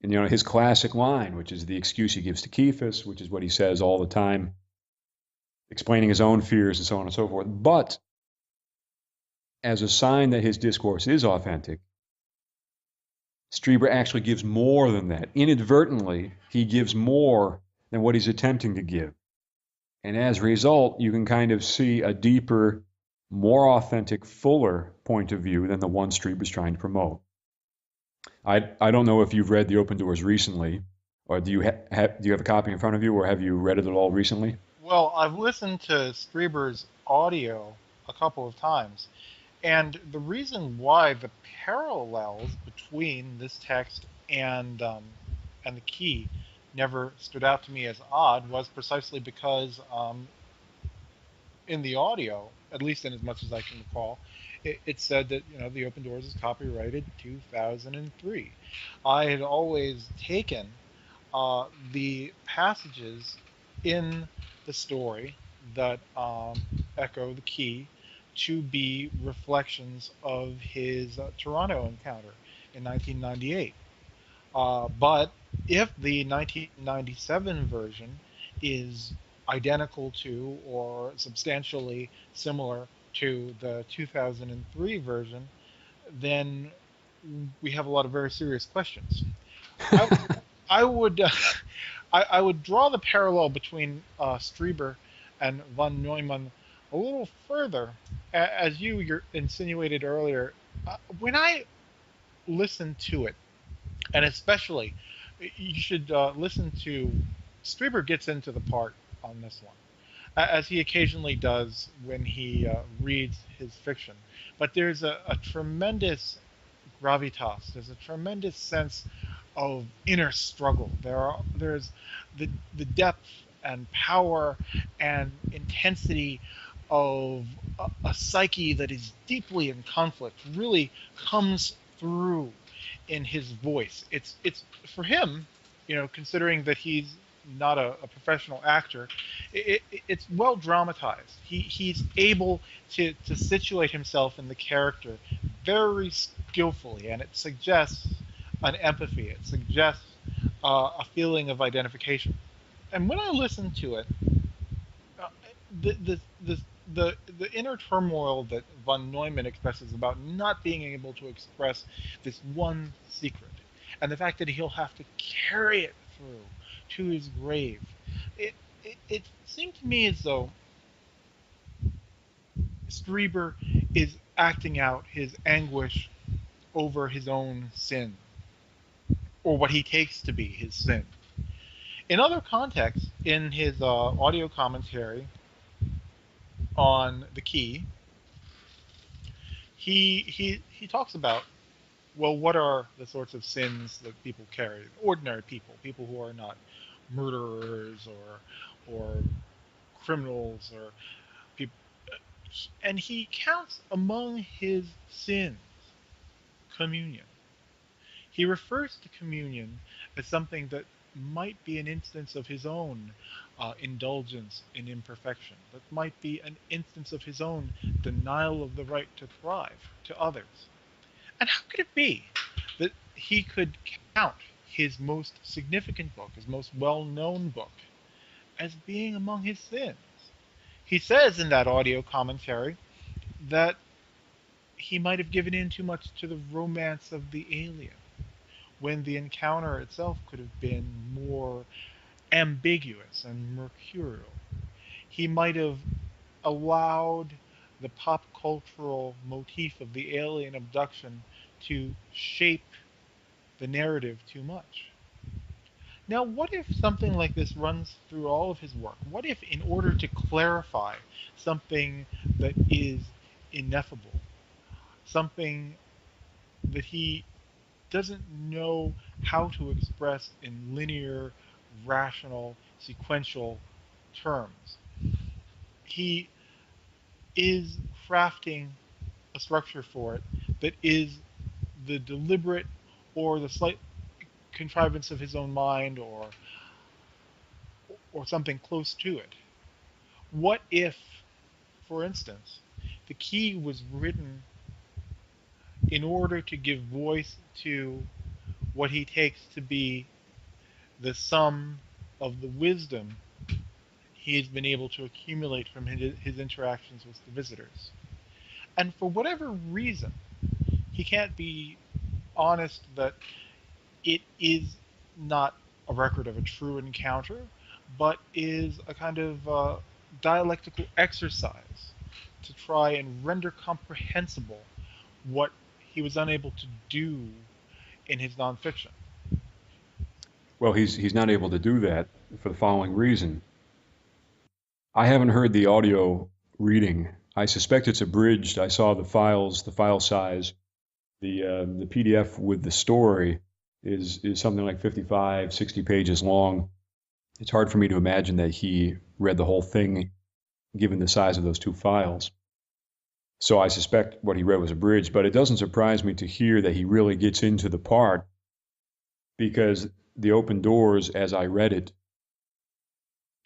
and his classic line, which is the excuse he gives to Kephas, which is what he says all the time, explaining his own fears and so on and so forth, but as a sign that his discourse is authentic, Strieber actually gives more than that. Inadvertently, he gives more than what he's attempting to give. And as a result, you can kind of see a deeper, more authentic, fuller point of view than the one Strieber's trying to promote. I don't know if you've read The Open Doors recently, or do you have a copy in front of you, or have you read it at all recently? Well, I've listened to Strieber's audio a couple of times, and the reason why the parallels between this text and the key never stood out to me as odd was precisely because in the audio, at least in as much as I can recall, it said that The Open Doors is copyrighted 2003. I had always taken the passages in the story that echo the key to be reflections of his Toronto encounter in 1998. But if the 1997 version is identical to or substantially similar to the 2003 version, then we have a lot of very serious questions. I would draw the parallel between Strieber and von Neumann a little further, as you insinuated earlier. When I listen to it, and especially you should listen to, Strieber gets into the part on this one, as he occasionally does when he reads his fiction. But there's a tremendous gravitas. There's a tremendous sense of inner struggle. There's the depth and power and intensity of a psyche that is deeply in conflict really comes through in his voice. It's for him, considering that he's not a professional actor, it's well dramatized. He's able to situate himself in the character very skillfully, and it suggests an empathy. It suggests a feeling of identification. And when I listen to it, the inner turmoil that von Neumann expresses about not being able to express this one secret, and the fact that he'll have to carry it through to his grave, it seemed to me as though Strieber is acting out his anguish over his own sin, or what he takes to be his sin. In other contexts, in his audio commentary on the key, he talks about, well, what are the sorts of sins that people carry? Ordinary people who are not murderers or criminals or people, and he counts among his sins communion. He refers to communion as something that might be an instance of his own indulgence in imperfection, that might be an instance of his own denial of the right to thrive to others. And how could it be that he could count his most significant book, his most well-known book, as being among his sins? He says in that audio commentary that he might have given in too much to the romance of the alien, when the encounter itself could have been more ambiguous and mercurial. He might have allowed the pop cultural motif of the alien abduction to shape the narrative too much. Now, what if something like this runs through all of his work? What if, in order to clarify something that is ineffable, something that he doesn't know how to express in linear, rational, sequential terms, he is crafting a structure for it that is the deliberate or the slight contrivance of his own mind, or something close to it? What if, for instance, the key was written in order to give voice to what he takes to be the sum of the wisdom he has been able to accumulate from his interactions with the visitors? And for whatever reason, he can't be honest that it is not a record of a true encounter, but is a kind of dialectical exercise to try and render comprehensible what he was unable to do in his nonfiction. Well, he's not able to do that for the following reason. I haven't heard the audio reading. I suspect it's abridged. I saw the files, the file size. The PDF with the story is something like 55, 60 pages long. It's hard for me to imagine that he read the whole thing, given the size of those two files. So I suspect what he read was abridged, but it doesn't surprise me to hear that he really gets into the part, because The Open Doors, as I read it,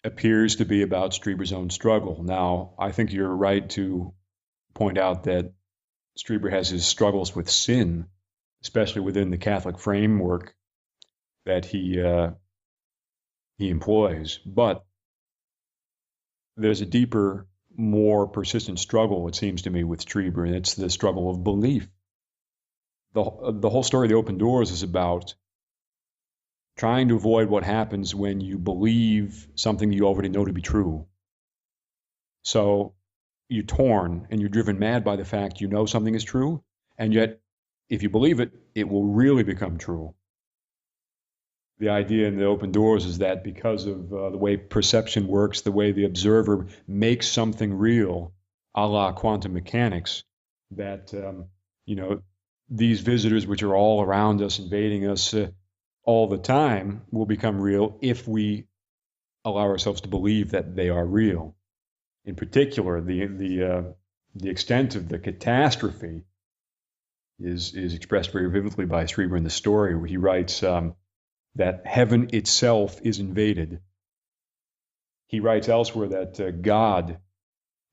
appears to be about Strieber's own struggle. Now, I think you're right to point out that Strieber has his struggles with sin, especially within the Catholic framework that he employs. But there's a deeper, more persistent struggle, it seems to me, with Strieber, and it's the struggle of belief. The whole story of The Open Doors is about trying to avoid what happens when you believe something you already know to be true. So you're torn and you're driven mad by the fact you know something is true, and yet if you believe it, it will really become true. the idea in the open doors is that because of the way perception works, the way the observer makes something real, a la quantum mechanics, that these visitors, which are all around us, invading us all the time, will become real if we allow ourselves to believe that they are real. In particular, the extent of the catastrophe is expressed very vividly by Strieber in the story, where he writes that heaven itself is invaded. He writes elsewhere that God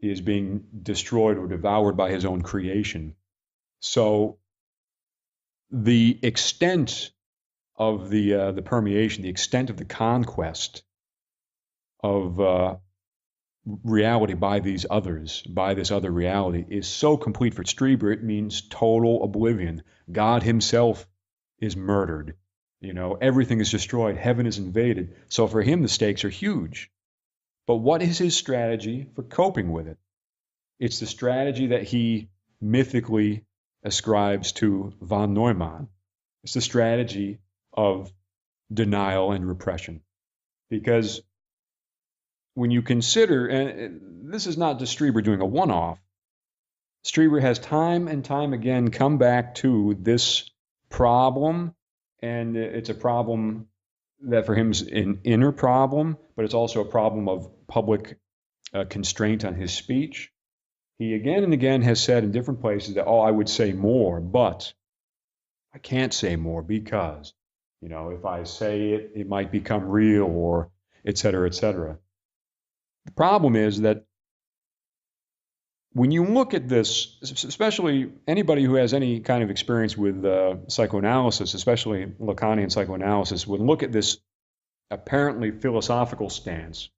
is being destroyed or devoured by his own creation. So the extent of the permeation, the extent of the conquest of reality by these others, by this other reality, is so complete for Strieber, it means total oblivion. God himself is murdered. Everything is destroyed. Heaven is invaded. So for him, the stakes are huge. But what is his strategy for coping with it? It's the strategy that he mythically ascribes to von Neumann. It's the strategy of denial and repression. Because when you consider, and this is not just Strieber doing a one-off, Strieber has time and time again come back to this problem, and it's a problem that for him is an inner problem, but it's also a problem of public constraint on his speech. He again and again has said in different places that, I would say more, but I can't say more because, if I say it, it might become real, or et cetera, et cetera. The problem is that when you look at this, especially anybody who has any kind of experience with psychoanalysis, especially Lacanian psychoanalysis, would look at this apparently philosophical stance.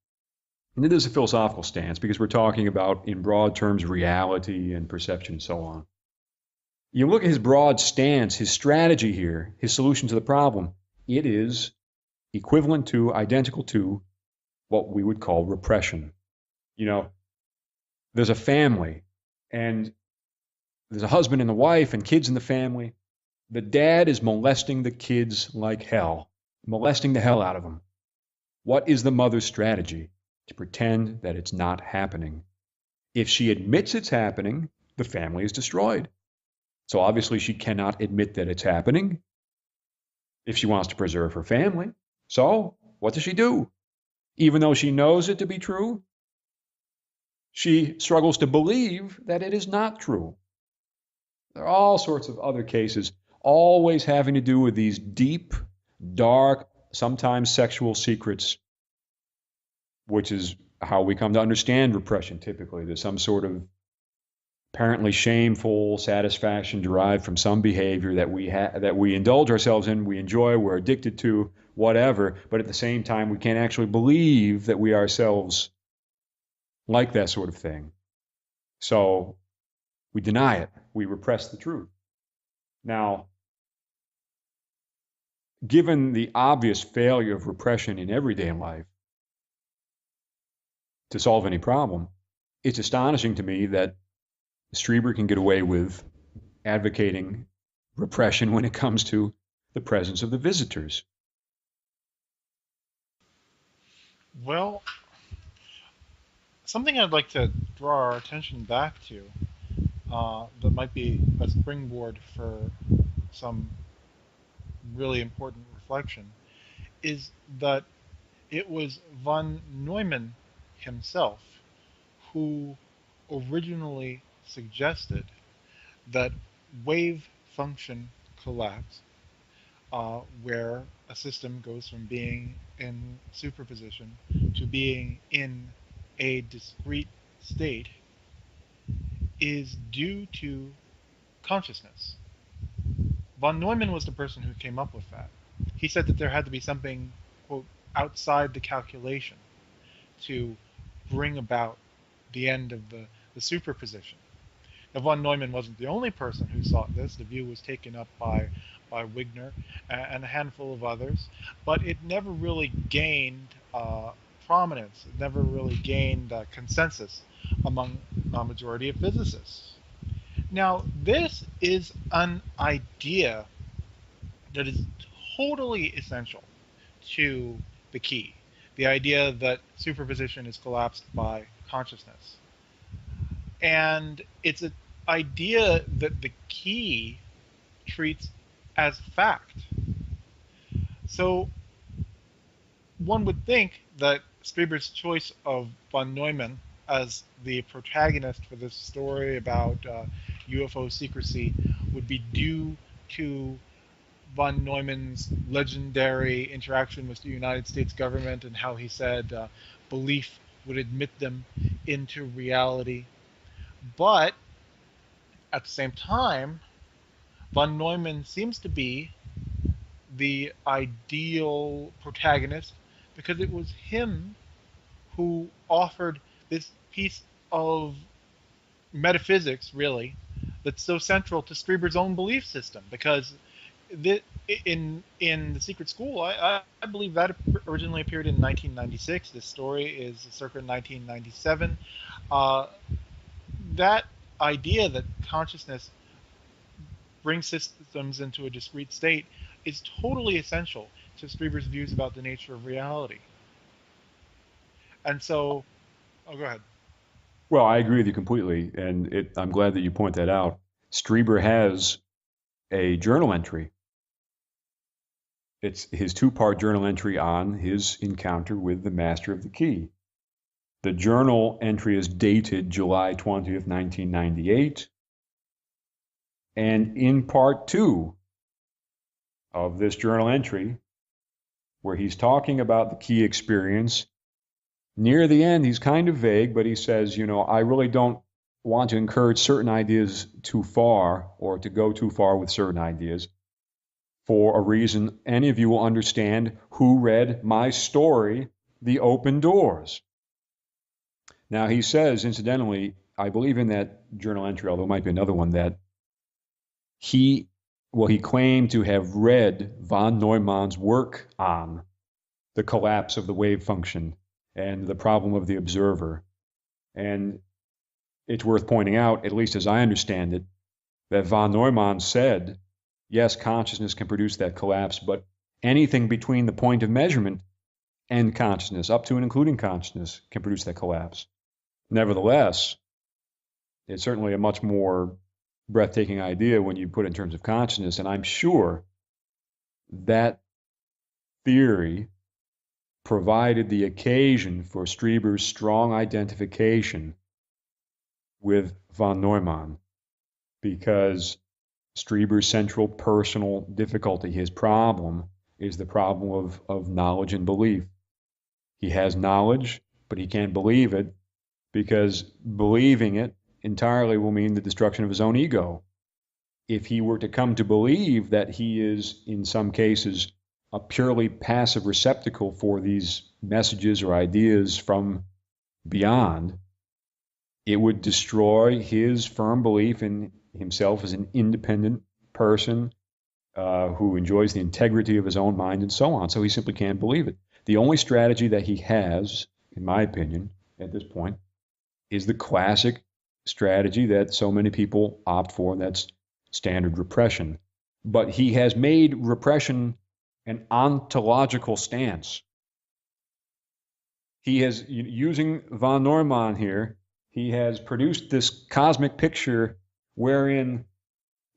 And it is a philosophical stance because we're talking about, in broad terms, reality and perception and so on. You look at his broad stance, his strategy here, his solution to the problem, it is equivalent to, identical to, what we would call repression. There's a family, and there's a husband and a wife and kids in the family. The dad is molesting the kids like hell, molesting the hell out of them. What is the mother's strategy? To pretend that it's not happening. If she admits it's happening, the family is destroyed. So obviously she cannot admit that it's happening if she wants to preserve her family. So what does she do? Even though she knows it to be true, she struggles to believe that it is not true. There are all sorts of other cases, always having to do with these deep, dark, sometimes sexual secrets, which is how we come to understand repression typically. There's some sort of apparently shameful satisfaction derived from some behavior that we indulge ourselves in, we enjoy, we're addicted to, whatever, but at the same time we can't actually believe that we ourselves like that sort of thing. So we deny it. We repress the truth. Now, given the obvious failure of repression in everyday life to solve any problem, it's astonishing to me that Strieber can get away with advocating repression when it comes to the presence of the visitors. Well, something I'd like to draw our attention back to that might be a springboard for some really important reflection is that it was von Neumann himself who originally suggested that wave function collapse, where a system goes from being in superposition to being in a discrete state, is due to consciousness. Von Neumann was the person who came up with that. He said that there had to be something, quote, outside the calculation to bring about the end of the superposition. Now, von Neumann wasn't the only person who sought this. The view was taken up by Wigner and a handful of others, but it never really gained prominence. It never really gained consensus among a majority of physicists. Now, this is an idea that is totally essential to the key, the idea that superposition is collapsed by consciousness. And it's an idea that the key treats as fact. So one would think that Strieber's choice of von Neumann as the protagonist for this story about UFO secrecy would be due to von Neumann's legendary interaction with the United States government and how he said belief would admit them into reality. But at the same time, von Neumann seems to be the ideal protagonist because it was him who offered this piece of metaphysics, really, that's so central to Strieber's own belief system. Because in The Secret School, I believe that originally appeared in 1996. This story is circa 1997. That idea that consciousness brings systems into a discrete state is totally essential to Strieber's views about the nature of reality. And so, go ahead. Well, I agree with you completely, and I'm glad that you point that out. Strieber has a journal entry. It's his two-part journal entry on his encounter with the Master of the Key. The journal entry is dated July 20th, 1998. And in part 2 of this journal entry, where he's talking about the key experience, near the end, he's kind of vague, but he says, I really don't want to encourage certain ideas too far or to go too far with certain ideas for a reason any of you will understand who read my story, The Open Doors. Now, he says, incidentally, I believe in that journal entry, although it might be another one, that he claimed to have read von Neumann's work on the collapse of the wave function and the problem of the observer. And it's worth pointing out, at least as I understand it, that von Neumann said, yes, consciousness can produce that collapse, but anything between the point of measurement and consciousness, up to and including consciousness, can produce that collapse. Nevertheless, it's certainly a much more breathtaking idea when you put it in terms of consciousness, and I'm sure that theory provided the occasion for Strieber's strong identification with von Neumann, because Strieber's central personal difficulty, his problem, is the problem of knowledge and belief. He has knowledge, but he can't believe it, because believing it entirely will mean the destruction of his own ego. If he were to come to believe that he is, in some cases, a purely passive receptacle for these messages or ideas from beyond, it would destroy his firm belief in himself as an independent person who enjoys the integrity of his own mind and so on. So he simply can't believe it. The only strategy that he has, in my opinion, at this point, is the classic strategy that so many people opt for, and that's standard repression. But he has made repression an ontological stance. He has, using von Neumann here, he has produced this cosmic picture wherein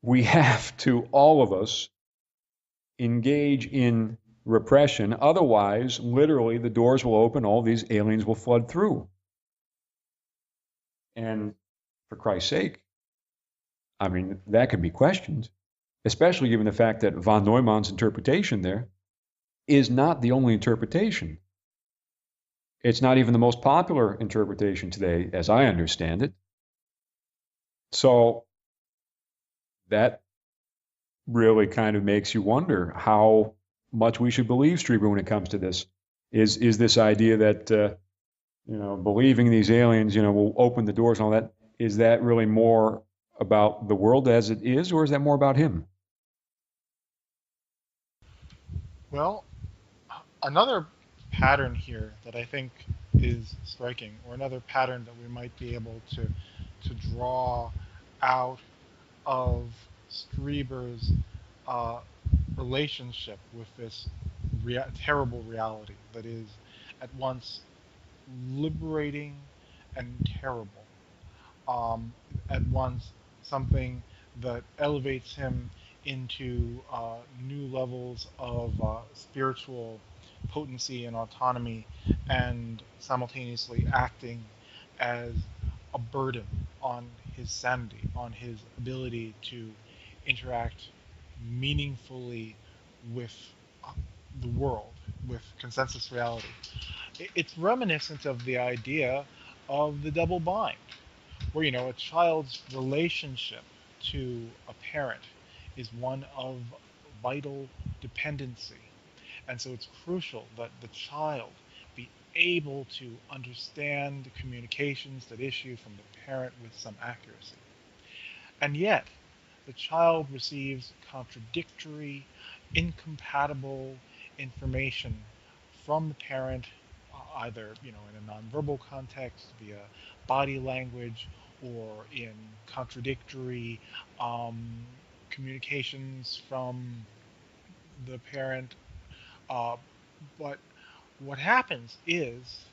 we have to, all of us, engage in repression. Otherwise, literally, the doors will open, all these aliens will flood through. And for Christ's sake, I mean, that could be questioned, especially given the fact that von Neumann's interpretation there is not the only interpretation. It's not even the most popular interpretation today, as I understand it. So that really kind of makes you wonder how much we should believe Strieber when it comes to this. Is this idea that believing these aliens, will open the doors and all that, is that really more about the world as it is, or is that more about him? Well, another pattern here that I think is striking, or another pattern that we might be able to draw out of Strieber's relationship with this terrible reality that is at once liberating and terrible. At once something that elevates him into new levels of spiritual potency and autonomy, and simultaneously acting as a burden on his sanity, on his ability to interact meaningfully with the world, with consensus reality. It's reminiscent of the idea of the double bind, where a child's relationship to a parent is one of vital dependency, and so it's crucial that the child be able to understand the communications that issue from the parent with some accuracy. And yet the child receives contradictory, incompatible information from the parent, either in a nonverbal context via body language, or in contradictory communications from the parent. But what happens is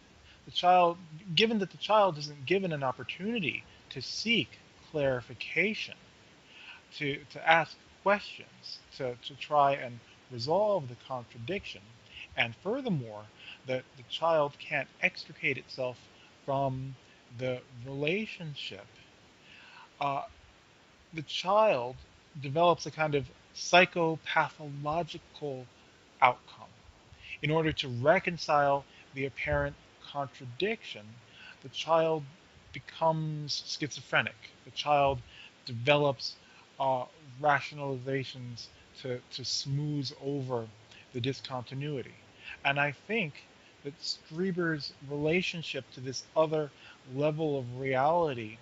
the child, given that the child isn't given an opportunity to seek clarification, to ask questions, to try and resolve the contradiction, and furthermore, that the child can't extricate itself from the relationship, the child develops a kind of psychopathological outcome. In order to reconcile the apparent contradiction, the child becomes schizophrenic. The child develops rationalizations to smooth over the discontinuity. And I think that Strieber's relationship to this other level of reality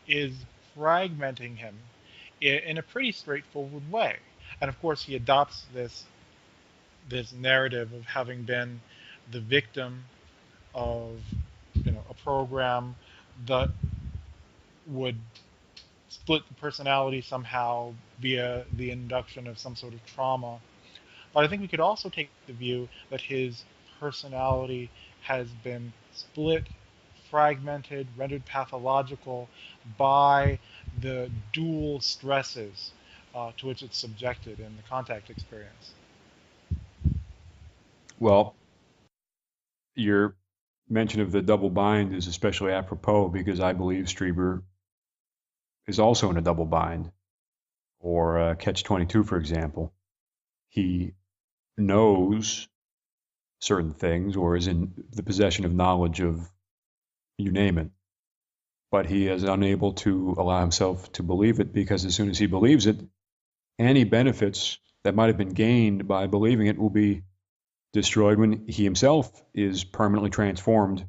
is fragmenting him in a pretty straightforward way. And of course, he adopts this narrative of having been the victim of a program that would split the personality somehow via the induction of some sort of trauma. But I think we could also take the view that his personality has been split, fragmented, rendered pathological by the dual stresses to which it's subjected in the contact experience. Well, your mention of the double bind is especially apropos because I believe Strieber is also in a double bind, or catch-22, for example. He knows certain things or is in the possession of knowledge of, you name it, but he is unable to allow himself to believe it, because as soon as he believes it, any benefits that might have been gained by believing it will be destroyed when he himself is permanently transformed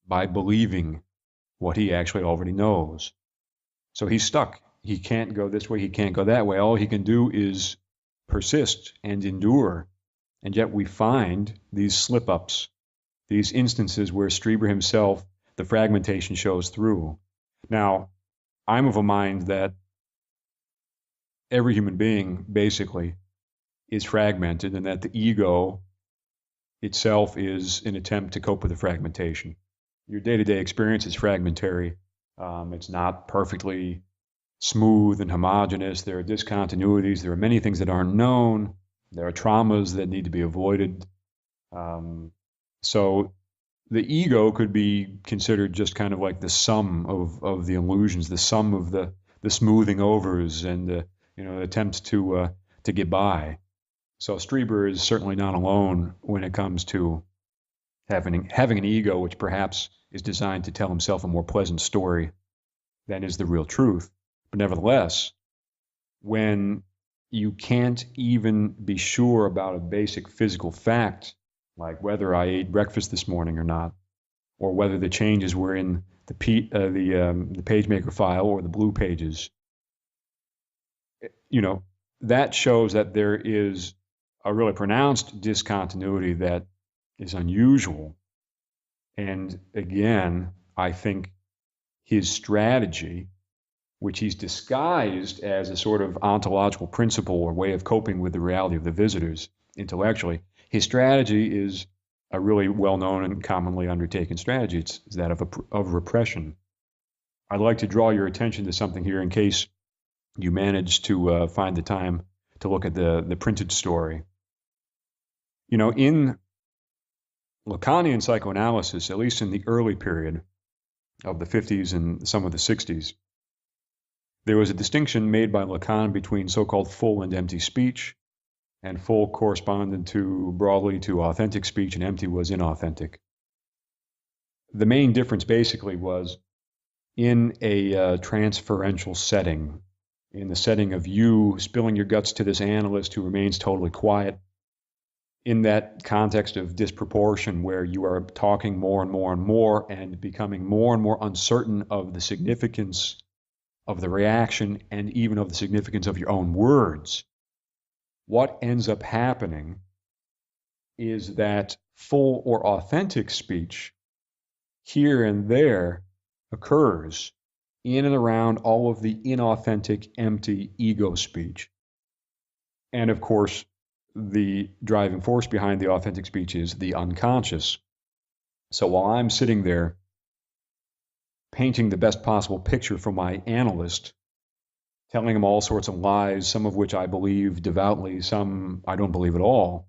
by believing what he actually already knows. So he's stuck. He can't go this way, he can't go that way. All he can do is persist and endure. And yet we find these slip-ups, these instances where Strieber himself, the fragmentation shows through. Now, I'm of a mind that every human being, basically, is fragmented, and that the ego itself is an attempt to cope with the fragmentation. Your day-to-day experience is fragmentary. It's not perfectly smooth and homogeneous. There are discontinuities. There are many things that aren't known. There are traumas that need to be avoided. So the ego could be considered just kind of like the sum of the illusions, the sum of the smoothing overs and the attempts to get by. So Strieber is certainly not alone when it comes to having an ego which perhaps is designed to tell himself a more pleasant story than is the real truth. But nevertheless, when you can't even be sure about a basic physical fact, like whether I ate breakfast this morning or not, or whether the changes were in the PageMaker file or the blue pages, that shows that there is a really pronounced discontinuity that is unusual. And again, I think his strategy, which he's disguised as a sort of ontological principle or way of coping with the reality of the visitors, intellectually. His strategy is a really well-known and commonly undertaken strategy. It's that of repression. I'd like to draw your attention to something here in case you manage to find the time to look at the printed story. You know, in Lacanian psychoanalysis, at least in the early period of the 50s and some of the 60s, there was a distinction made by Lacan between so-called full and empty speech, and full corresponded broadly to authentic speech, and empty was inauthentic. The main difference basically was in a transferential setting, in the setting of you spilling your guts to this analyst who remains totally quiet, in that context of disproportion where you are talking more and more and more and becoming more and more uncertain of the significance of the reaction and even of the significance of your own words, what ends up happening is that full or authentic speech here and there occurs in and around all of the inauthentic, empty ego speech. And of course, the driving force behind the authentic speech is the unconscious. So while I'm sitting there painting the best possible picture for my analyst, telling him all sorts of lies, some of which I believe devoutly, some I don't believe at all,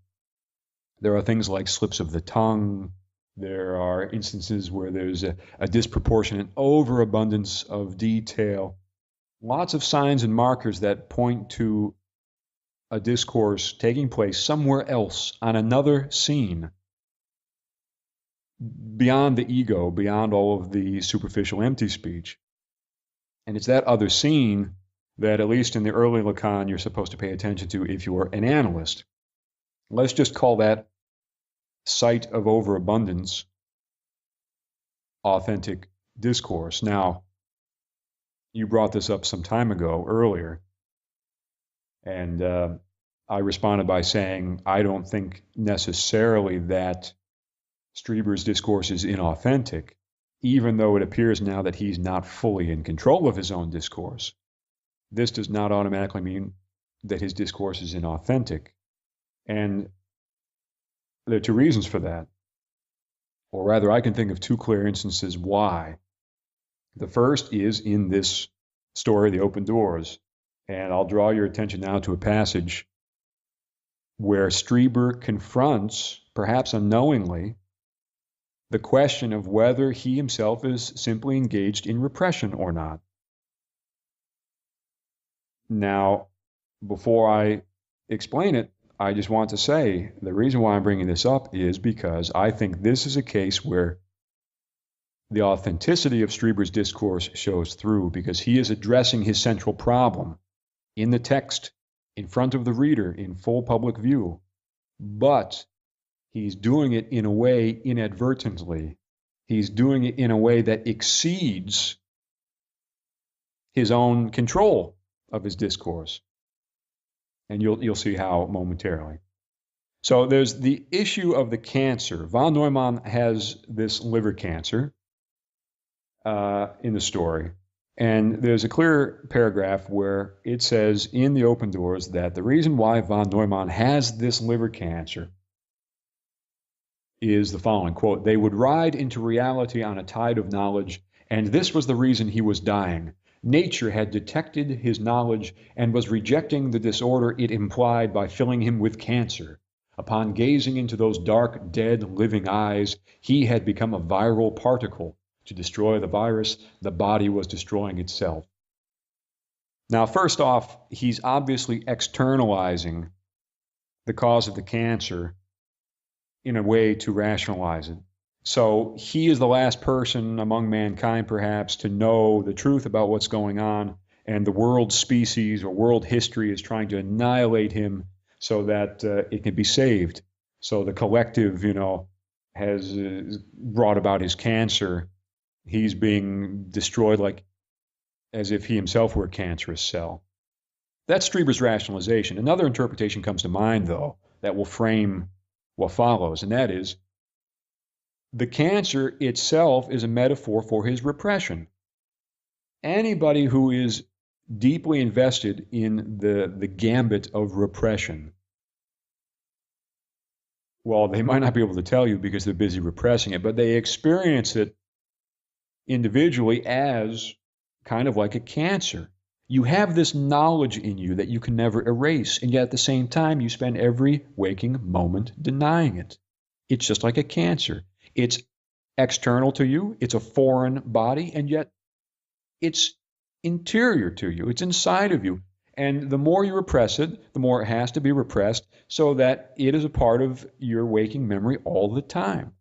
there are things like slips of the tongue. There are instances where there's a disproportionate overabundance of detail. Lots of signs and markers that point to a discourse taking place somewhere else on another scene, beyond the ego, beyond all of the superficial empty speech. And it's that other scene that, at least in the early Lacan, you're supposed to pay attention to if you're an analyst. Let's just call that site of overabundance authentic discourse. Now, you brought this up some time ago, earlier, and I responded by saying, I don't think necessarily that Strieber's discourse is inauthentic, even though it appears now that he's not fully in control of his own discourse. This does not automatically mean that his discourse is inauthentic. And there are two reasons for that. Or rather, I can think of two clear instances why. The first is in this story, The Open Doors. And I'll draw your attention now to a passage where Strieber confronts, perhaps unknowingly, the question of whether he himself is simply engaged in repression or not. Now, before I explain it, I just want to say the reason why I'm bringing this up is because I think this is a case where the authenticity of Strieber's discourse shows through, because he is addressing his central problem in the text, in front of the reader, in full public view. But he's doing it in a way inadvertently. He's doing it in a way that exceeds his own control of his discourse. And you'll see how momentarily. So there's the issue of the cancer. Von Neumann has this liver cancer in the story. And there's a clear paragraph where it says in The Open Doors that the reason why von Neumann has this liver cancer is the following, quote, "They would ride into reality on a tide of knowledge, and this was the reason he was dying. Nature had detected his knowledge and was rejecting the disorder it implied by filling him with cancer. Upon gazing into those dark, dead, living eyes, he had become a viral particle. To destroy the virus, the body was destroying itself." Now, first off, he's obviously externalizing the cause of the cancer in a way to rationalize it. So he is the last person among mankind, perhaps, to know the truth about what's going on, and the world species or world history is trying to annihilate him so that it can be saved. So the collective, has brought about his cancer. He's being destroyed like as if he himself were a cancerous cell. That's Strieber's rationalization. Another interpretation comes to mind, though, that will frame what follows, and that is the cancer itself is a metaphor for his repression. Anybody who is deeply invested in the gambit of repression well, they might not be able to tell you because they're busy repressing it, but they experience it individually as kind of like a cancer. You have this knowledge in you that you can never erase, and yet at the same time, you spend every waking moment denying it. It's just like a cancer. It's external to you, it's a foreign body, and yet it's interior to you, it's inside of you. And the more you repress it, the more it has to be repressed so that it is a part of your waking memory all the time.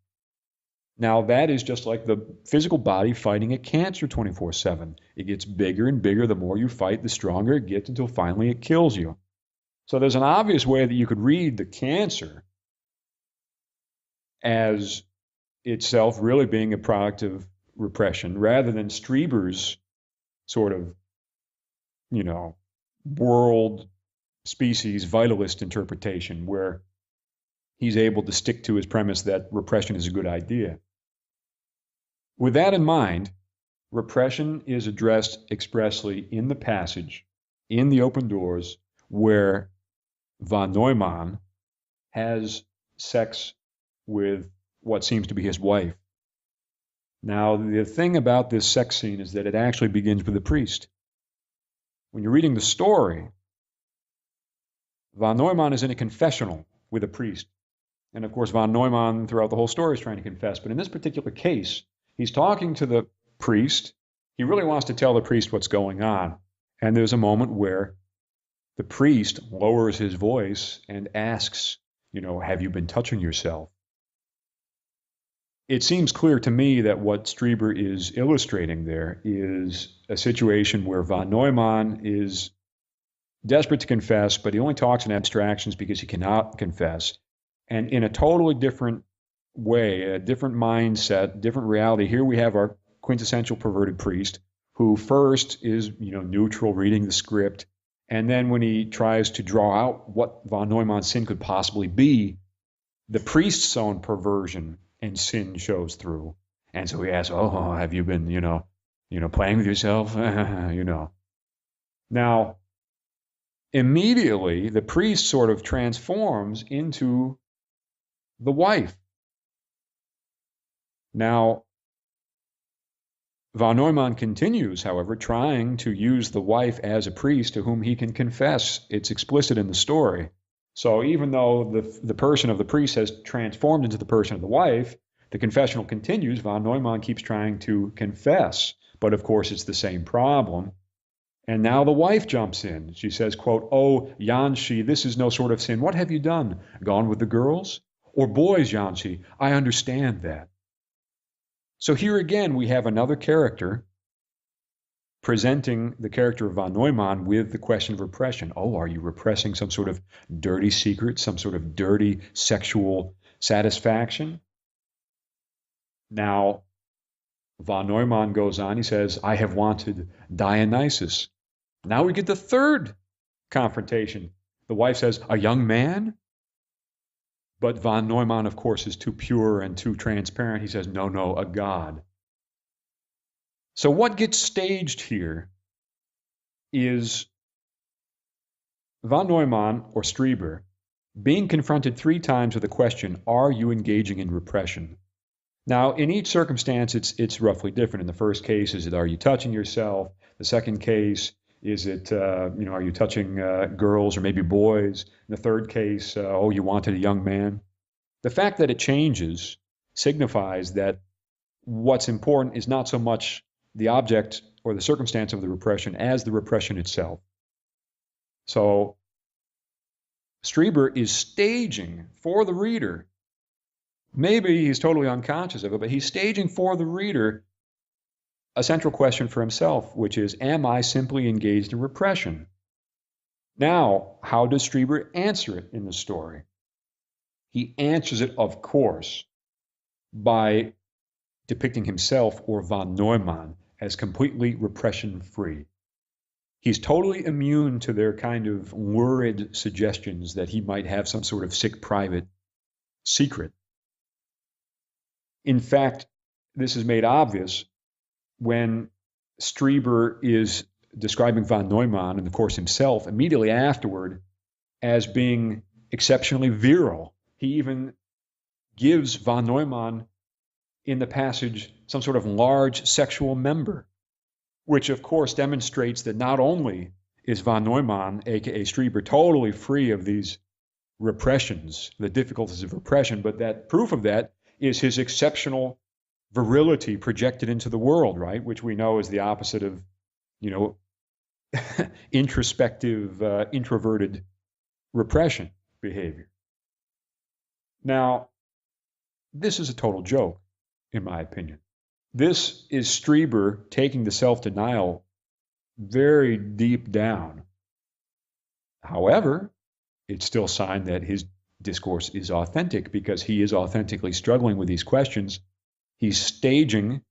Now, that is just like the physical body fighting a cancer 24/7. It gets bigger and bigger. The more you fight, the stronger it gets until finally it kills you. So there's an obvious way that you could read the cancer as itself really being a product of repression rather than Strieber's sort of, world species vitalist interpretation where he's able to stick to his premise that repression is a good idea. With that in mind, repression is addressed expressly in the passage, in the open doors, where von Neumann has sex with what seems to be his wife. Now, the thing about this sex scene is that it actually begins with a priest. When you're reading the story, von Neumann is in a confessional with a priest. And of course, von Neumann throughout the whole story is trying to confess. But in this particular case, he's talking to the priest. He really wants to tell the priest what's going on. And there's a moment where the priest lowers his voice and asks, have you been touching yourself? It seems clear to me that what Strieber is illustrating there is a situation where von Neumann is desperate to confess, but he only talks in abstractions because he cannot confess. And in a totally different way, a different mindset, different reality, here we have our quintessential perverted priest who first is, neutral, reading the script. And then when he tries to draw out what von Neumann's sin could possibly be, the priest's own perversion and sin shows through. And so he asks, have you been, playing with yourself? Now, immediately, the priest sort of transforms into the wife. Now, von Neumann continues, however, trying to use the wife as a priest to whom he can confess. It's explicit in the story. So even though the person of the priest has transformed into the person of the wife, the confessional continues. Von Neumann keeps trying to confess, but of course it's the same problem. And now the wife jumps in. She says, quote, "Oh, Janshi, this is no sort of sin. What have you done? Gone with the girls? Or boys, Janshi? I understand that." So here again, we have another character presenting the character of von Neumann with the question of repression. Oh, are you repressing some sort of dirty secret, some sort of dirty sexual satisfaction? Now, von Neumann goes on, he says, "I have wanted Dionysus." Now we get the third confrontation. The wife says, "A young man?" But von Neumann, of course, is too pure and too transparent. He says, no, a god. So what gets staged here is von Neumann, or Strieber, being confronted 3 times with the question, are you engaging in repression? Now, in each circumstance, it's roughly different. In the first case, is it, are you touching yourself? The second case, is it, are you touching girls or maybe boys? In the third case, you wanted a young man. The fact that it changes signifies that what's important is not so much the object or the circumstance of the repression as the repression itself. So Strieber is staging for the reader. Maybe he's totally unconscious of it, but he's staging for the reader a central question for himself, which is, am I simply engaged in repression? Now, how does Strieber answer it in the story? He answers it, of course, by depicting himself, or von Neumann, as completely repression-free. He's totally immune to their kind of lurid suggestions that he might have some sort of sick private secret. In fact, this is made obvious when Strieber is describing von Neumann, and of course himself, immediately afterward as being exceptionally virile. He even gives von Neumann in the passage some sort of large sexual member, which of course demonstrates that not only is von Neumann, aka Strieber, totally free of these repressions, the difficulties of repression, but that proof of that is his exceptional virility projected into the world, right? Which we know is the opposite of, introspective, introverted repression behavior. Now, this is a total joke, in my opinion. This is Strieber taking the self-denial very deep down. However, it's still a sign that his discourse is authentic because he is authentically struggling with these questions. He's staging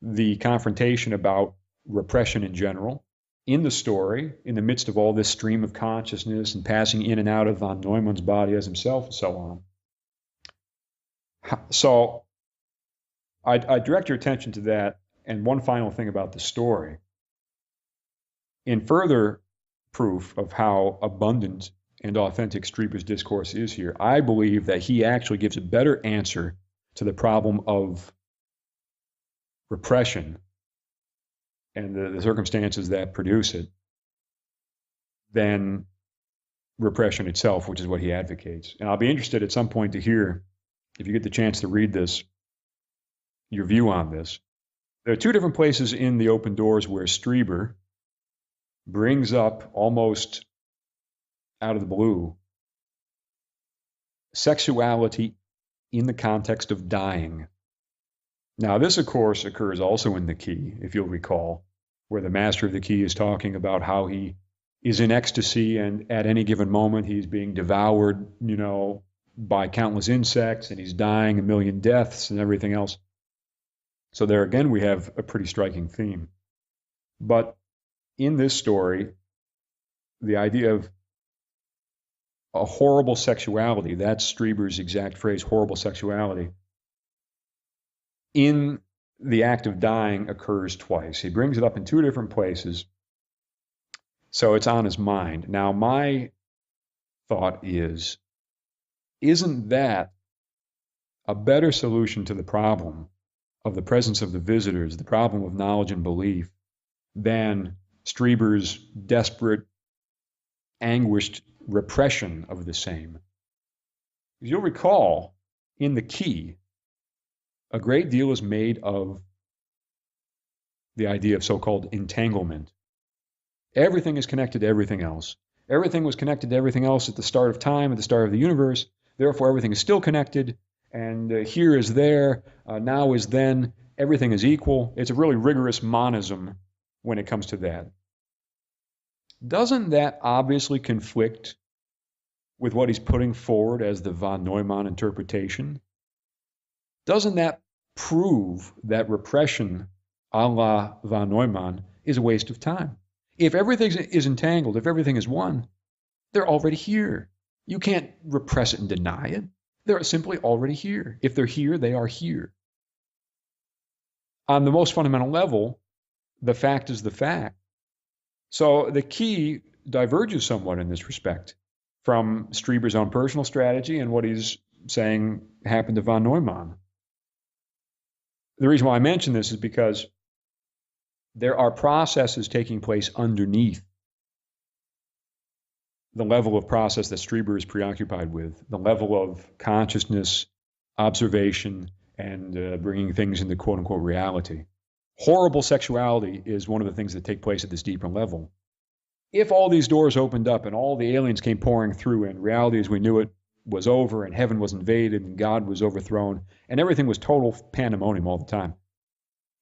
the confrontation about repression in general in the story, in the midst of all this stream of consciousness and passing in and out of von Neumann's body as himself and so on. So I direct your attention to that. And one final thing about the story. In further proof of how abundant and authentic Strieber's discourse is here, I believe that he actually gives a better answer to the problem of repression and the circumstances that produce it than repression itself, which is what he advocates. And I'll be interested at some point to hear, if you get the chance to read this, your view on this. There are two different places in The Open Doors where Strieber brings up, almost out of the blue, sexuality in the context of dying. Now, this, of course, occurs also in The Key, if you'll recall, where the master of the Key is talking about how he is in ecstasy and at any given moment he's being devoured, by countless insects and he's dying a million deaths and everything else. So there again, we have a pretty striking theme. But in this story, the idea of a horrible sexuality, that's Strieber's exact phrase, horrible sexuality, in the act of dying occurs twice. He brings it up in two different places, so it's on his mind. Now, my thought is, isn't that a better solution to the problem of the presence of the visitors, the problem of knowledge and belief, than Strieber's desperate, anguished repression of the same? As you'll recall, in The Key, a great deal is made of the idea of so-called entanglement. Everything is connected to everything else. Everything was connected to everything else at the start of time, at the start of the universe. Therefore, everything is still connected. And here is there, now is then. Everything is equal. It's a really rigorous monism when it comes to that. Doesn't that obviously conflict with what he's putting forward as the von Neumann interpretation? Doesn't that prove that repression a la von Neumann is a waste of time? If everything is entangled, if everything is one, they're already here. You can't repress it and deny it. They're simply already here. If they're here, they are here. On the most fundamental level, the fact is the fact. So The Key diverges somewhat in this respect from Strieber's own personal strategy and what he's saying happened to von Neumann. The reason why I mention this is because there are processes taking place underneath the level of process that Strieber is preoccupied with, the level of consciousness, observation, and bringing things into quote-unquote reality. Horrible sexuality is one of the things that take place at this deeper level. If all these doors opened up and all the aliens came pouring through and reality as we knew it was over and heaven was invaded and God was overthrown and everything was total pandemonium all the time,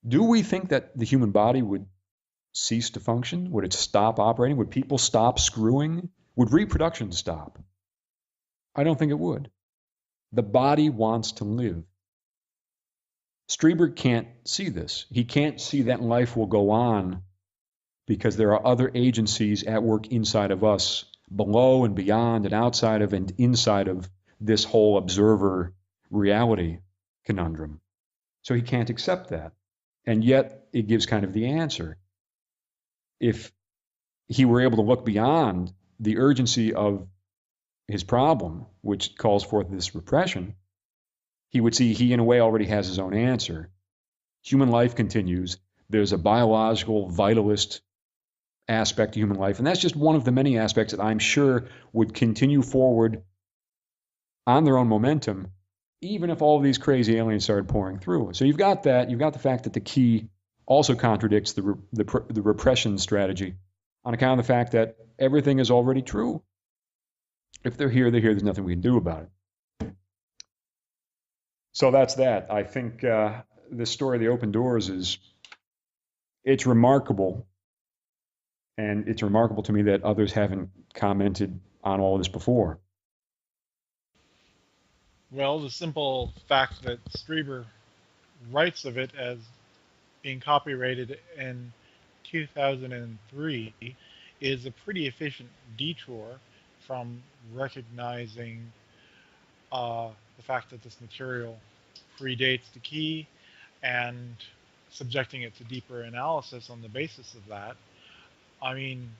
do we think that the human body would cease to function? Would it stop operating? Would people stop screwing? Would reproduction stop? I don't think it would. The body wants to live. Strieber can't see this. He can't see that life will go on because there are other agencies at work inside of us, below and beyond and outside of and inside of this whole observer reality conundrum. So he can't accept that. And yet it gives kind of the answer. If he were able to look beyond the urgency of his problem, which calls forth this repression, he would see he, in a way, already has his own answer. Human life continues. There's a biological, vitalist aspect to human life, and that's just one of the many aspects that I'm sure would continue forward on their own momentum, even if all of these crazy aliens started pouring through. So you've got that. You've got the fact that the key also contradicts the repression strategy on account of the fact that everything is already true. If they're here, they're here. There's nothing we can do about it. So that's that. I think the story of the open doors it's remarkable. And it's remarkable to me that others haven't commented on all of this before. Well, the simple fact that Strieber writes of it as being copyrighted in 2003 is a pretty efficient detour from recognizing the fact that this material predates the key and subjecting it to deeper analysis on the basis of that. I mean,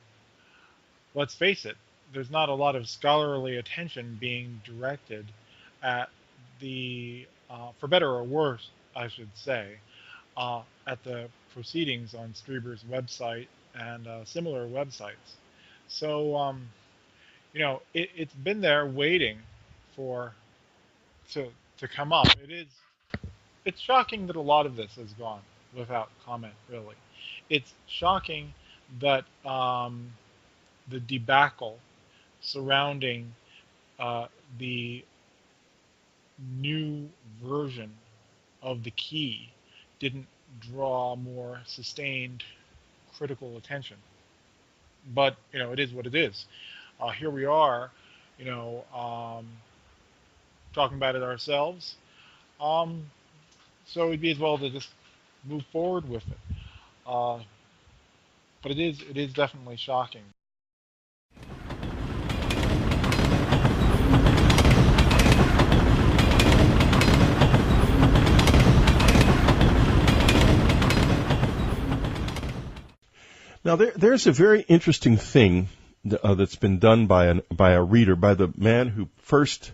let's face it, there's not a lot of scholarly attention being directed at the, for better or worse, I should say, at the proceedings on Strieber's website and similar websites. So, it's been there waiting to come up. It's shocking that a lot of this has gone without comment, really. It's shocking that the debacle surrounding the new version of the key didn't draw more sustained critical attention. But, it is what it is. Here we are, talking about it ourselves. So it'd be as well to just move forward with it. But it is definitely shocking. Now, there's a very interesting thing that's been done by a reader, by the man who first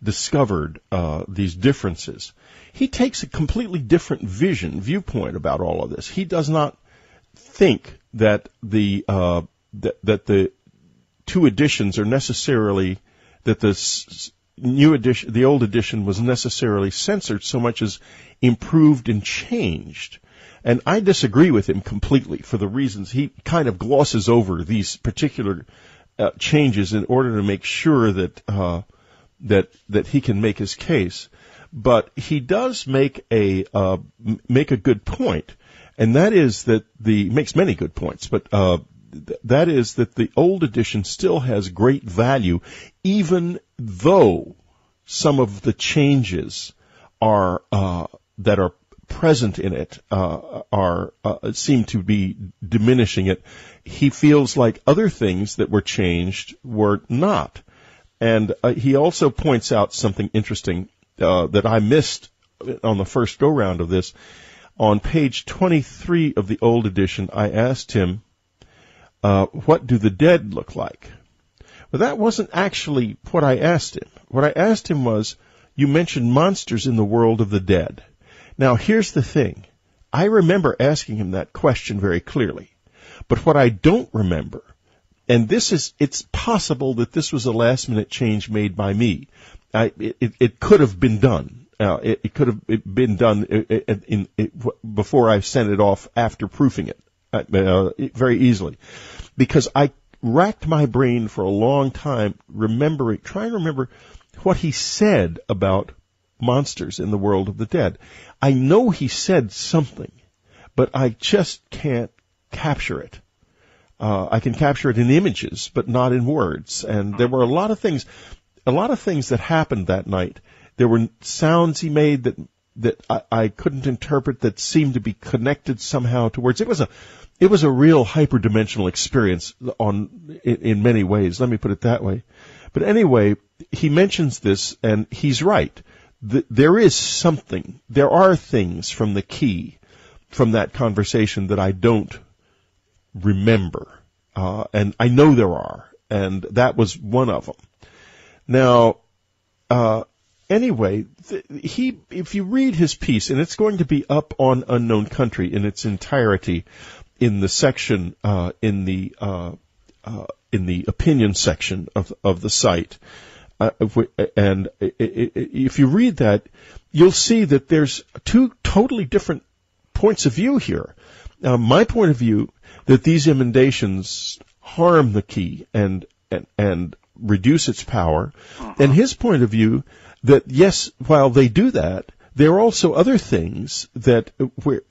discovered these differences. He takes a completely different viewpoint about all of this. He does not think that the two editions are necessarily, that the new edition, the old edition, was necessarily censored so much as improved and changed. And I disagree with him completely for the reasons he kind of glosses over these particular changes in order to make sure that that he can make his case. But he does make a good point, and that is that makes many good points, but that is that the old edition still has great value, even though some of the changes that are present in it seem to be diminishing it. He feels like other things that were changed were not. And he also points out something interesting that I missed on the first go-round of this. On page 23 of the old edition, I asked him, what do the dead look like? Well, that wasn't actually what I asked him. What I asked him was, you mentioned monsters in the world of the dead. Now, here's the thing. I remember asking him that question very clearly. But what I don't remember, and it's possible that this was a last-minute change made by me. It could have been done. It could have been done before I sent it off after proofing it very easily. Because I racked my brain for a long time trying to remember what he said about monsters in the world of the dead. I know he said something, but I just can't capture it. I can capture it in images, but not in words. And there were a lot of things that happened that night. There were sounds he made that I couldn't interpret, that seemed to be connected somehow to words. It was a real hyperdimensional experience in many ways. Let me put it that way. But anyway, he mentions this, and he's right. There are things from the key, from that conversation, that I don't remember. And I know there are, and that was one of them. Now, anyway, if you read his piece, and it's going to be up on Unknown Country in its entirety, in the section in the opinion section of the site, and if you read that, you'll see that there's two totally different points of view here. My point of view that these emendations harm the key and reduce its power, and his point of view that yes, while they do that, there are also other things that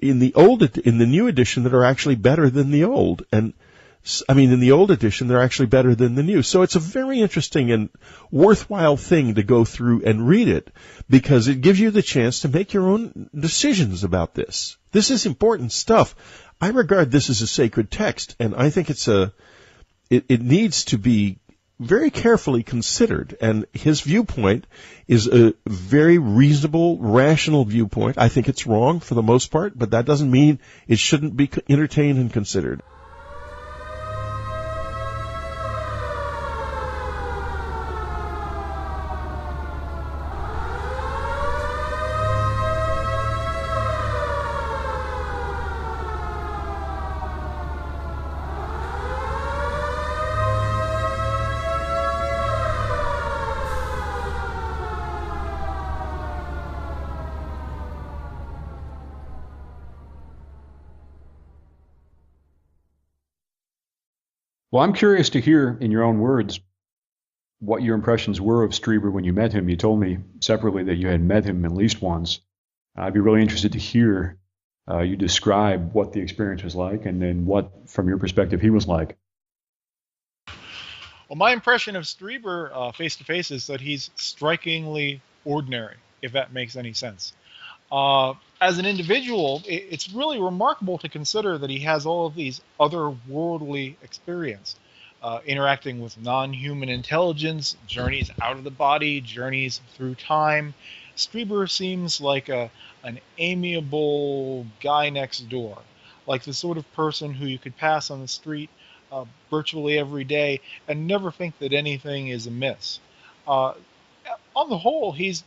in the new edition that are actually better than the old, and I mean in the old edition they're actually better than the new. So it's a very interesting and worthwhile thing to go through and read it, because it gives you the chance to make your own decisions about this. This is important stuff. I regard this as a sacred text, and I think it needs to be very carefully considered, and his viewpoint is a very reasonable, rational viewpoint. I think it's wrong for the most part, but that doesn't mean it shouldn't be entertained and considered. Well, I'm curious to hear, in your own words, what your impressions were of Strieber when you met him. You told me separately that you had met him at least once. I'd be really interested to hear you describe what the experience was like, and then what, from your perspective, he was like. Well, my impression of Strieber face-to-face is that he's strikingly ordinary, if that makes any sense. As an individual, it's really remarkable to consider that he has all of these otherworldly experience, interacting with non-human intelligence, journeys out of the body, journeys through time. Strieber seems like an amiable guy next door, like the sort of person who you could pass on the street virtually every day and never think that anything is amiss. On the whole, he's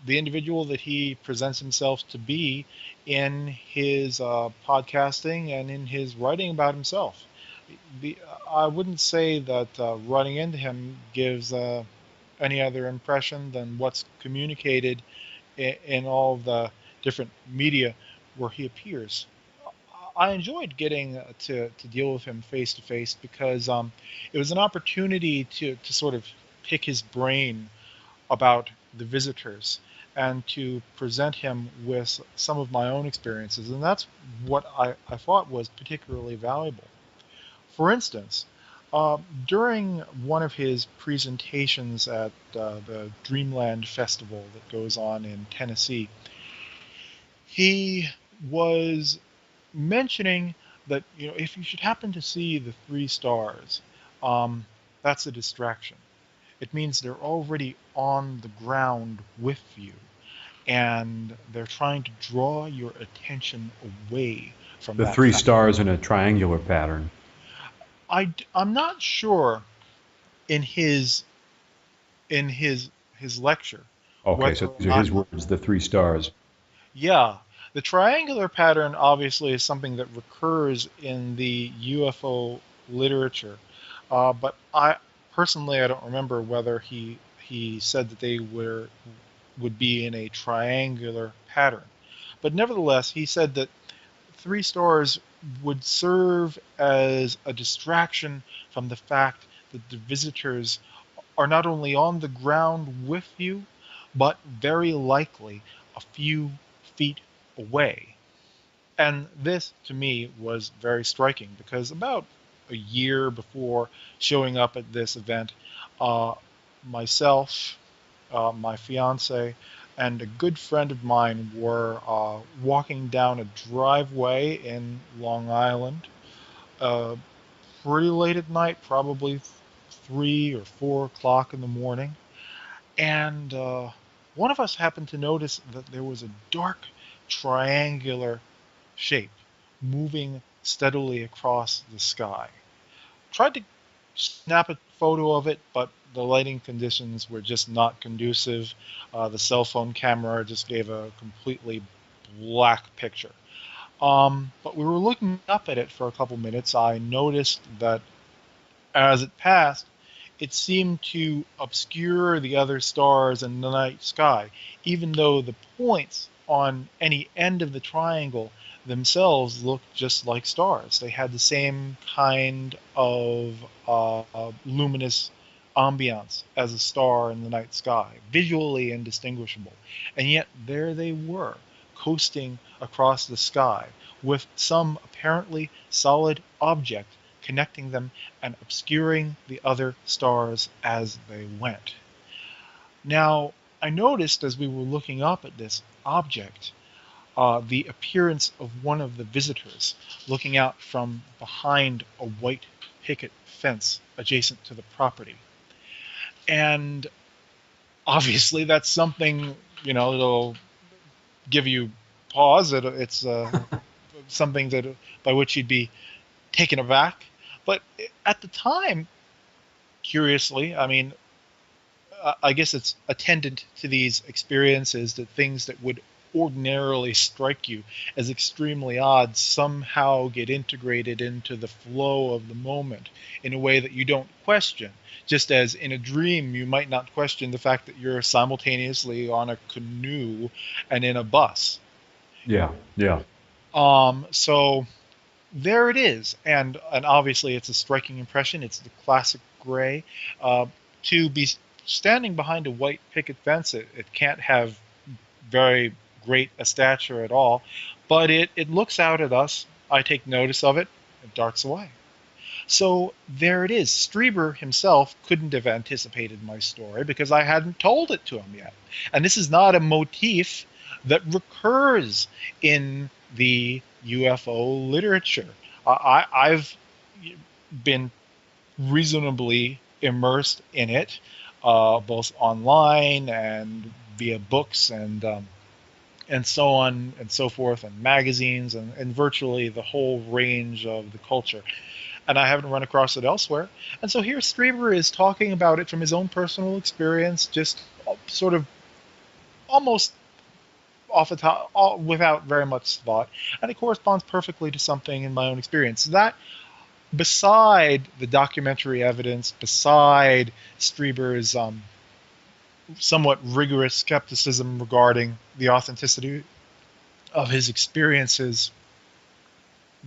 the individual that he presents himself to be in his podcasting and in his writing about himself. I wouldn't say that running into him gives any other impression than what's communicated in all the different media where he appears. I enjoyed getting to deal with him face to face because it was an opportunity to sort of pick his brain about the visitors and to present him with some of my own experiences. And that's what I thought was particularly valuable. For instance, during one of his presentations at the Dreamland Festival that goes on in Tennessee, he was mentioning that, you know, if you should happen to see the 3 stars, that's a distraction. It means they're already on the ground with you, and they're trying to draw your attention away from the that 3 fact. stars in a triangular pattern. I'm not sure in his lecture. Okay, so these are his words, the 3 stars. Yeah. The triangular pattern obviously is something that recurs in the UFO literature, but I don't remember whether he said that they would be in a triangular pattern. But nevertheless, he said that 3 stars would serve as a distraction from the fact that the visitors are not only on the ground with you, but very likely a few feet away. And this, to me, was very striking because about a year before showing up at this event, myself, my fiance, and a good friend of mine were walking down a driveway in Long Island pretty late at night, probably 3 or 4 o'clock in the morning. And one of us happened to notice that there was a dark triangular shape moving steadily across the sky. Tried to snap a photo of it, but the lighting conditions were just not conducive. The cell phone camera just gave a completely black picture. But we were looking up at it for a couple minutes. I noticed that as it passed, it seemed to obscure the other stars in the night sky, even though the points on any end of the triangle themselves looked just like stars. They had the same kind of luminous ambiance as a star in the night sky, visually indistinguishable. And yet there they were, coasting across the sky with some apparently solid object connecting them and obscuring the other stars as they went. Now, I noticed as we were looking up at this object, the appearance of one of the visitors looking out from behind a white picket fence adjacent to the property. And obviously that's something, that'll give you pause. It's something that by which you'd be taken aback. But at the time, curiously, I guess it's attendant to these experiences that things that would ordinarily strike you as extremely odd somehow get integrated into the flow of the moment in a way that you don't question. Just as in a dream, you might not question the fact that you're simultaneously on a canoe and in a bus. Yeah. So there it is, and obviously it's a striking impression. It's the classic gray. To be standing behind a white picket fence, it can't have very great a stature at all, but it looks out at us. I take notice of it. It darts away. So there it is. Strieber himself couldn't have anticipated my story because I hadn't told it to him yet. And this is not a motif that recurs in the UFO literature. I've been reasonably immersed in it, both online and via books and so on and so forth, and magazines and virtually the whole range of the culture. And I haven't run across it elsewhere. And so here Strieber is talking about it from his own personal experience, just sort of almost off the top, without very much thought, and it corresponds perfectly to something in my own experience. That, beside the documentary evidence, beside Strieber's somewhat rigorous skepticism regarding the authenticity of his experiences,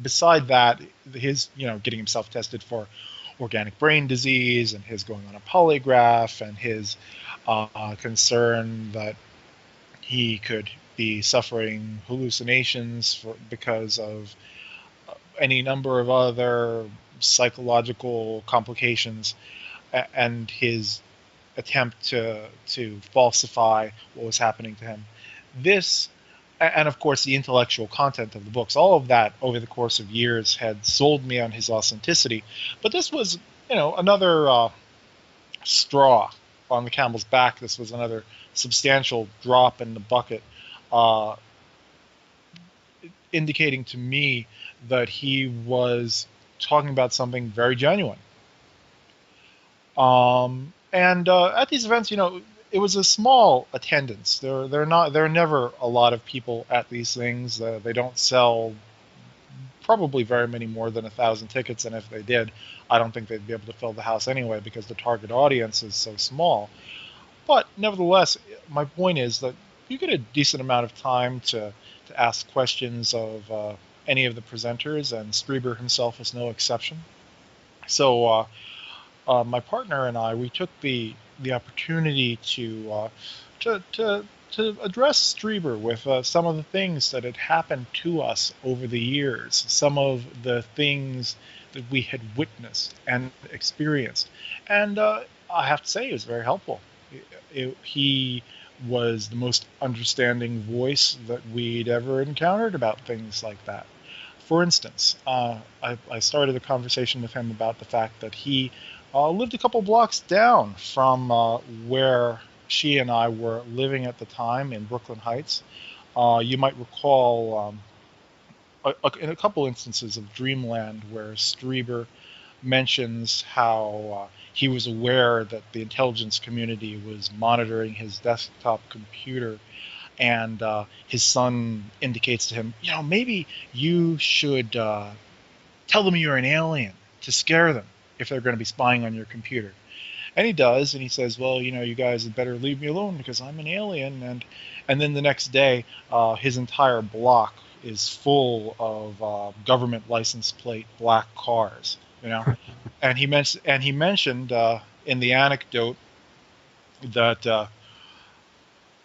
beside that, his getting himself tested for organic brain disease and his going on a polygraph and his concern that he could be suffering hallucinations because of any number of other psychological complications, and his attempt to falsify what was happening to him. This, and of course the intellectual content of the books, all of that over the course of years had sold me on his authenticity. But this was, another straw on the camel's back. This was another substantial drop in the bucket, indicating to me that he was talking about something very genuine. And at these events, it was a small attendance. There are never a lot of people at these things. They don't sell probably very many more than 1,000 tickets, and if they did, I don't think they'd be able to fill the house anyway because the target audience is so small. But nevertheless, my point is that you get a decent amount of time to ask questions of any of the presenters, and Strieber himself is no exception. So my partner and I, we took the opportunity to address Strieber with some of the things that had happened to us over the years, some of the things that we had witnessed and experienced. And I have to say, it was very helpful. He was the most understanding voice that we'd ever encountered about things like that. For instance, I started a conversation with him about the fact that he lived a couple blocks down from where she and I were living at the time in Brooklyn Heights. You might recall in a couple instances of Dreamland where Strieber mentions how he was aware that the intelligence community was monitoring his desktop computer, and his son indicates to him, maybe you should tell them you're an alien to scare them if they're going to be spying on your computer. And he does, and he says, well, you guys had better leave me alone because I'm an alien. And then the next day, his entire block is full of government license plate black cars, And he mentioned in the anecdote that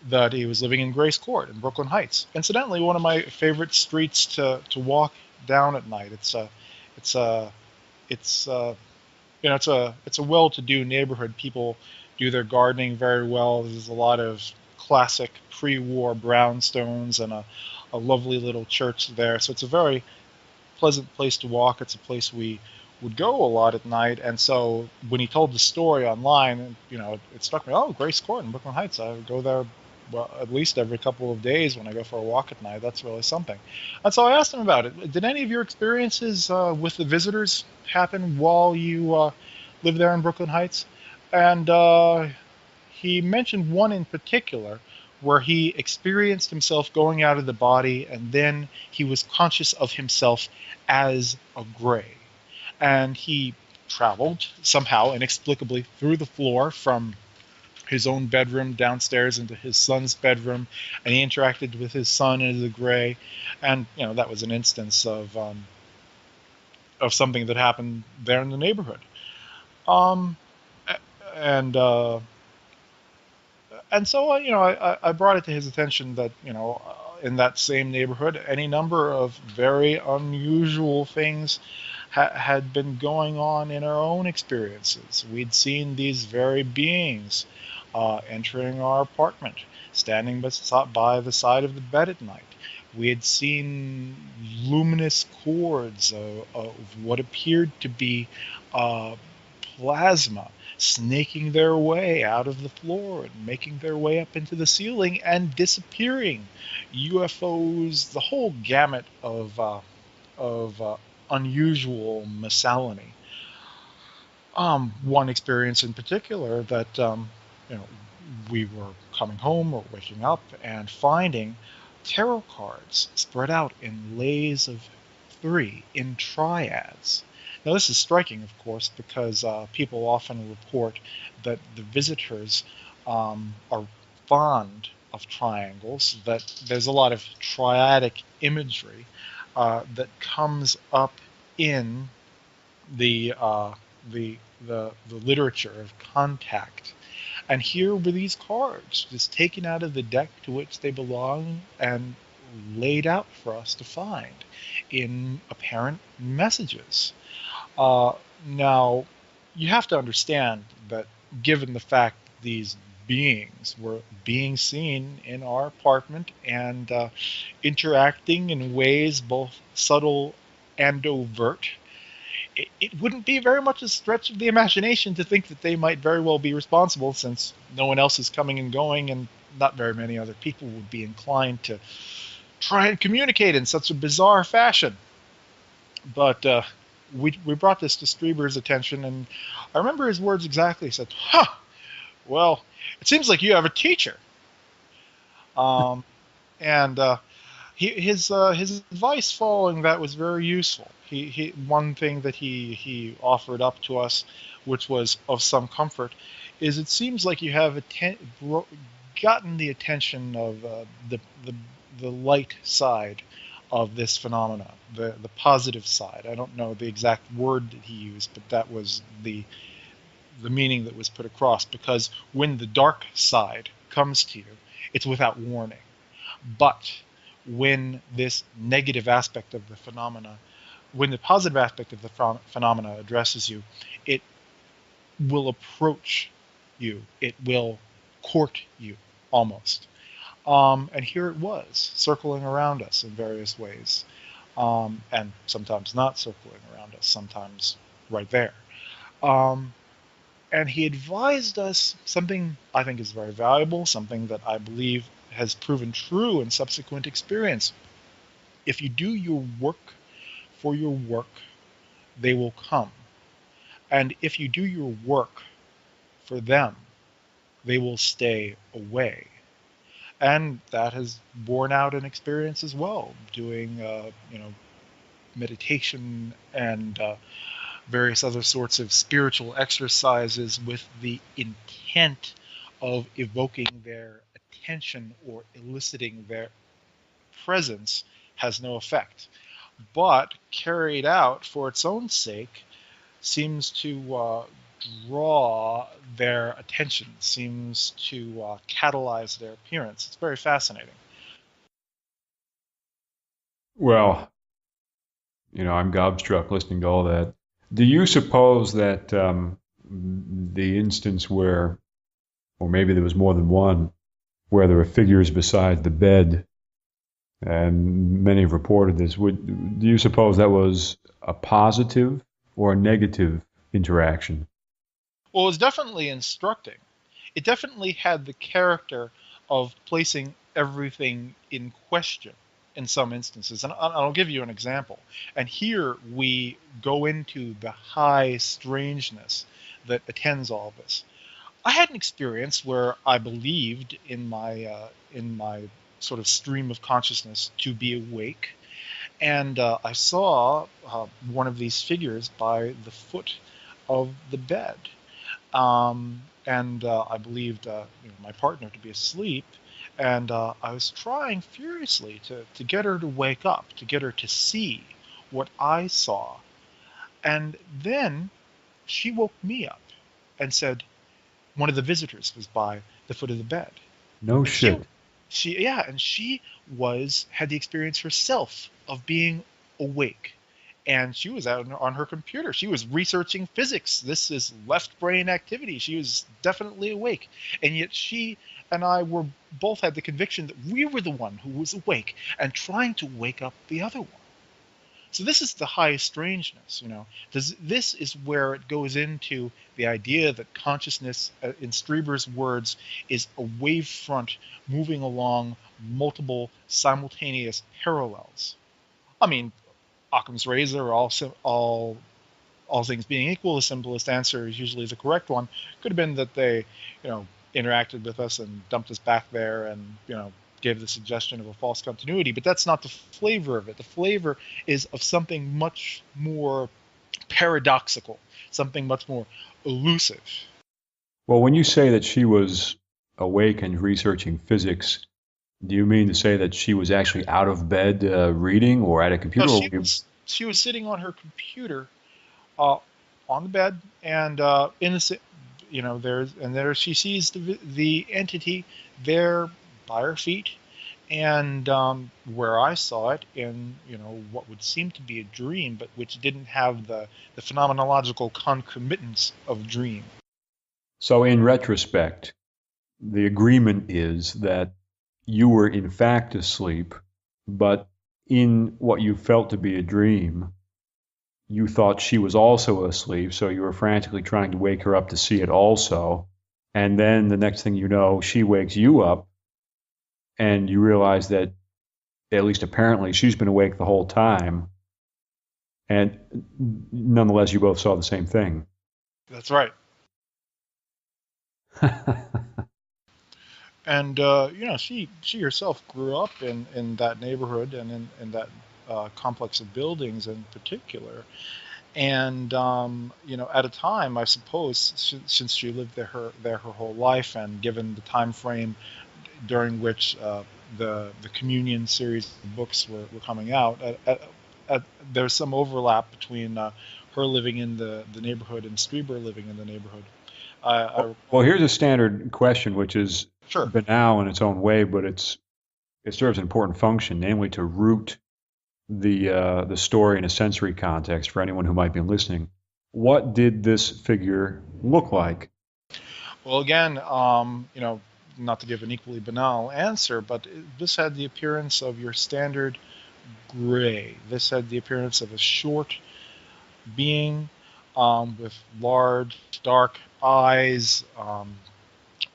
that he was living in Grace Court in Brooklyn Heights. Incidentally, one of my favorite streets to walk down at night. It's a well-to-do neighborhood. People do their gardening very well. There's a lot of classic pre-war brownstones and a lovely little church there. So it's a very pleasant place to walk. It's a place we would go a lot at night. And so when he told the story online, it struck me, oh, Grace Court in Brooklyn Heights. I would go there at least every couple of days when I go for a walk at night. That's really something. And so I asked him about it. Did any of your experiences with the visitors happen while you lived there in Brooklyn Heights? And he mentioned one in particular where he experienced himself going out of the body, and then he was conscious of himself as a gray. And he traveled somehow inexplicably through the floor from his own bedroom downstairs into his son's bedroom, and he interacted with his son as a gray. And that was an instance of something that happened there in the neighborhood. And so I brought it to his attention that in that same neighborhood, any number of very unusual things had been going on in our own experiences. We'd seen these very beings entering our apartment, standing by the side of the bed at night. We had seen luminous cords of what appeared to be plasma snaking their way out of the floor and making their way up into the ceiling and disappearing. UFOs, the whole gamut of unusual miscellany. One experience in particular that we were coming home or waking up and finding tarot cards spread out in lays of 3 in triads. Now this is striking, of course, because people often report that the visitors are fond of triangles, that there's a lot of triadic imagery that comes up in the literature of contact. And here were these cards just taken out of the deck to which they belong and laid out for us to find in apparent messages. Now, you have to understand that given the fact that these beings were being seen in our apartment and interacting in ways both subtle and overt, it wouldn't be very much a stretch of the imagination to think that they might very well be responsible, since no one else is coming and going and not very many other people would be inclined to try and communicate in such a bizarre fashion. But we brought this to Strieber's attention, and I remember his words exactly. He said, well, it seems like you have a teacher. His advice following that was very useful. One thing that he offered up to us, which was of some comfort, is it seems like you have gotten the attention of the light side of this phenomena, the positive side. I don't know the exact word that he used, but that was the meaning that was put across, because when the dark side comes to you, it's without warning. But when this negative aspect of the phenomena, when the positive aspect of the phenomena addresses you, it will approach you. It will court you, almost. And here it was, circling around us in various ways, and sometimes not circling around us, sometimes right there. And he advised us something I think is very valuable, something that I believe has proven true in subsequent experience. If you do your work for your work, they will come. And if you do your work for them, they will stay away. And that has borne out in experience as well, doing meditation and various other sorts of spiritual exercises with the intent of evoking their attention or eliciting their presence has no effect. But carried out for its own sake seems to draw their attention, seems to catalyze their appearance. It's very fascinating. Well, I'm gobstruck listening to all that. Do you suppose that the instance where, or maybe there was more than one, where there were figures beside the bed, and many have reported this, do you suppose that was a positive or a negative interaction? Well, it was definitely instructing. It definitely had the character of placing everything in question in some instances. And I'll give you an example. And here we go into the high strangeness that attends all of this. I had an experience where I believed in my sort of stream of consciousness to be awake, and I saw one of these figures by the foot of the bed, and I believed my partner to be asleep, and I was trying furiously to get her to wake up, to get her to see what I saw, and then she woke me up and said, one of the visitors was by the foot of the bed. No And shit. she had the experience herself of being awake, and she was out on her computer. She was researching physics. This is left brain activity. She was definitely awake, and yet she and I were both had the conviction that we were the one who was awake and trying to wake up the other one. So this is the high strangeness, This is where it goes into the idea that consciousness, in Strieber's words, is a wave front moving along multiple simultaneous parallels. I mean, Occam's razor, all things being equal, the simplest answer is usually the correct one. Could have been that they, interacted with us and dumped us back there and, gave the suggestion of a false continuity, but that's not the flavor of it. The flavor is of something much more paradoxical, something much more elusive. Well, when you say that she was awake and researching physics, do you mean to say that she was actually out of bed reading or at a computer? No, she was sitting on her computer on the bed, and there she sees the entity there by her feet, and where I saw it in what would seem to be a dream, but which didn't have the phenomenological concomitance of dream. So in retrospect, the agreement is that you were in fact asleep, but in what you felt to be a dream, you thought she was also asleep, so you were frantically trying to wake her up to see it also. And then the next thing you know, she wakes you up, and you realize that, at least apparently, she's been awake the whole time. And nonetheless, you both saw the same thing. That's right. And she herself grew up in that neighborhood and in that complex of buildings in particular. And at a time, I suppose, since she lived there her whole life, and given the time frame during which the Communion series of books were coming out, there's some overlap between her living in the neighborhood and Strieber living in the neighborhood. Well, here's a standard question, which is sure banal in its own way, but it serves an important function, namely to root the story in a sensory context for anyone who might be listening. What did this figure look like? Well, again, not to give an equally banal answer, but this had the appearance of your standard gray. This had the appearance of a short being with large, dark eyes.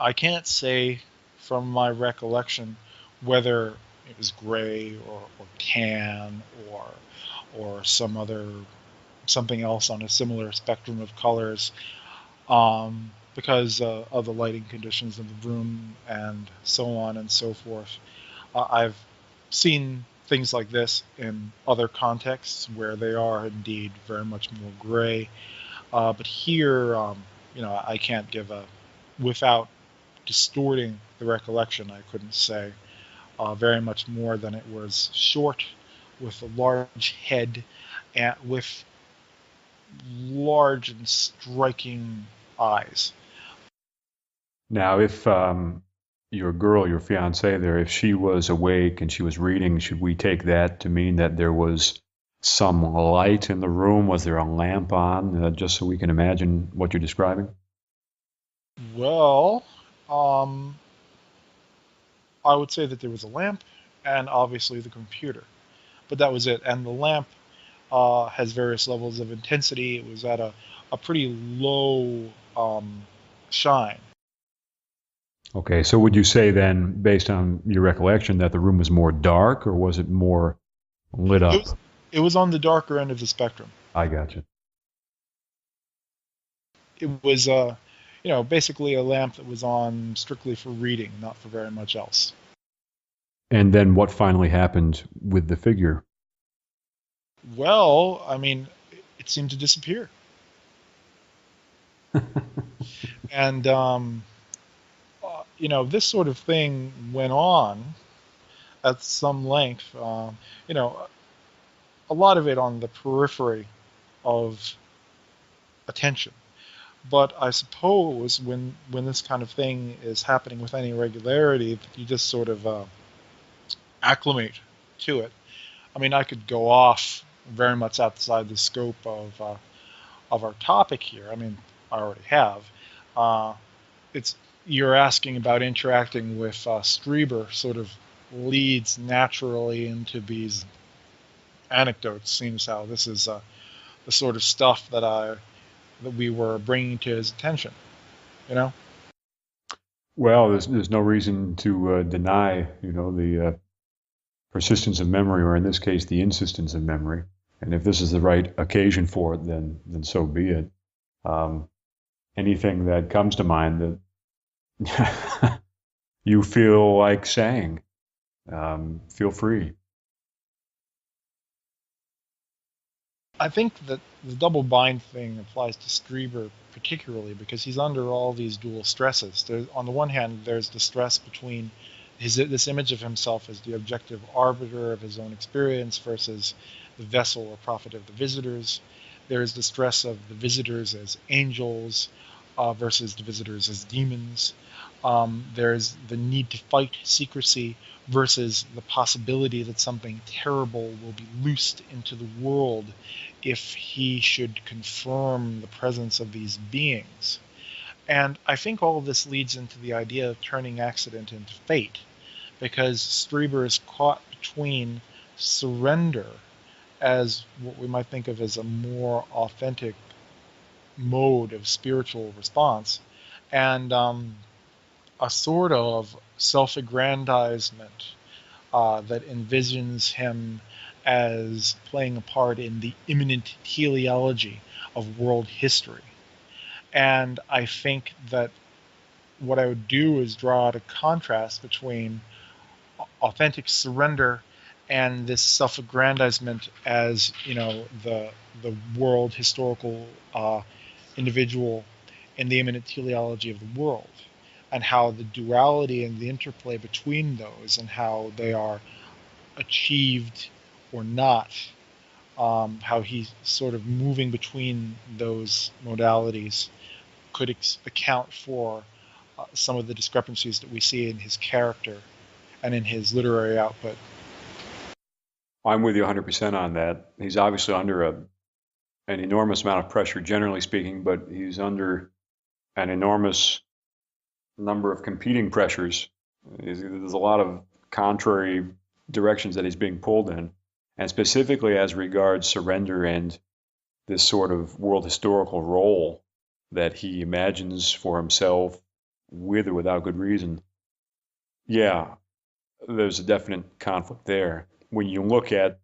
I can't say from my recollection whether it was gray or tan or some other something else on a similar spectrum of colors, because of the lighting conditions of the room and so on and so forth. I've seen things like this in other contexts where they are indeed very much more gray. But here, I can't give without distorting the recollection, I couldn't say very much more than it was short, with a large head, and with large and striking eyes. Now, if your girl, your fiancée there, if she was awake and she was reading, should we take that to mean that there was some light in the room? Was there a lamp on, just so we can imagine what you're describing? Well, I would say that there was a lamp and obviously the computer, but that was it. And the lamp has various levels of intensity. It was at a pretty low shine. Okay, so would you say then, based on your recollection, that the room was more dark, or was it more lit up? It was on the darker end of the spectrum. I got you. It was, basically a lamp that was on strictly for reading, not for very much else. And then what finally happened with the figure? Well, it seemed to disappear. And, this sort of thing went on at some length, a lot of it on the periphery of attention. But I suppose when this kind of thing is happening with any regularity, you just sort of acclimate to it. I could go off very much outside the scope of our topic here. I already have. You're asking about interacting with Strieber, sort of leads naturally into these anecdotes. Seems how this is the sort of stuff that we were bringing to his attention. Well, there's no reason to deny, the persistence of memory, or in this case, the insistence of memory. And if this is the right occasion for it, then so be it. Anything that comes to mind that you feel like saying, feel free. I think that the double bind thing applies to Strieber particularly because he's under all these dual stresses. On the one hand, there's the stress between this image of himself as the objective arbiter of his own experience versus the vessel or prophet of the visitors. There's the stress of the visitors as angels versus the visitors as demons. There's the need to fight secrecy versus the possibility that something terrible will be loosed into the world if he should confirm the presence of these beings. And I think all of this leads into the idea of turning accident into fate, because Strieber is caught between surrender as what we might think of as a more authentic mode of spiritual response, and a sort of self-aggrandizement that envisions him as playing a part in the imminent teleology of world history. And I think that what I would do is draw out a contrast between authentic surrender and this self-aggrandizement as, the world historical individual in the imminent teleology of the world, and how the duality and the interplay between those and how they are achieved or not, how he's sort of moving between those modalities could account for some of the discrepancies that we see in his character and in his literary output. I'm with you 100% on that. He's obviously under an enormous amount of pressure, generally speaking, but he's under an enormous number of competing pressures. There's a lot of contrary directions that he's being pulled in, and specifically as regards surrender and this sort of world historical role that he imagines for himself with or without good reason. Yeah, there's a definite conflict there. When you look at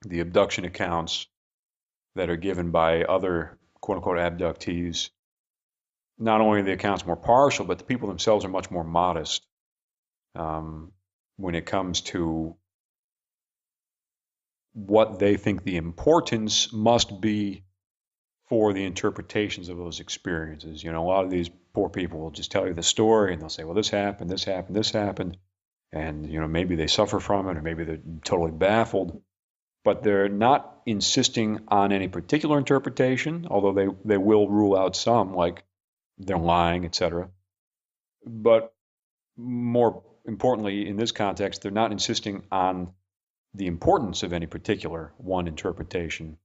the abduction accounts that are given by other quote-unquote abductees, not only are the accounts more partial, but the people themselves are much more modest when it comes to what they think the importance must be for the interpretations of those experiences. You know, a lot of these poor people will just tell you the story and they'll say, well, this happened, this happened, this happened. And, you know, maybe they suffer from it or maybe they're totally baffled. But they're not insisting on any particular interpretation, although they will rule out some, like they're lying, etc. But more importantly, in this context, they're not insisting on the importance of any particular one interpretation.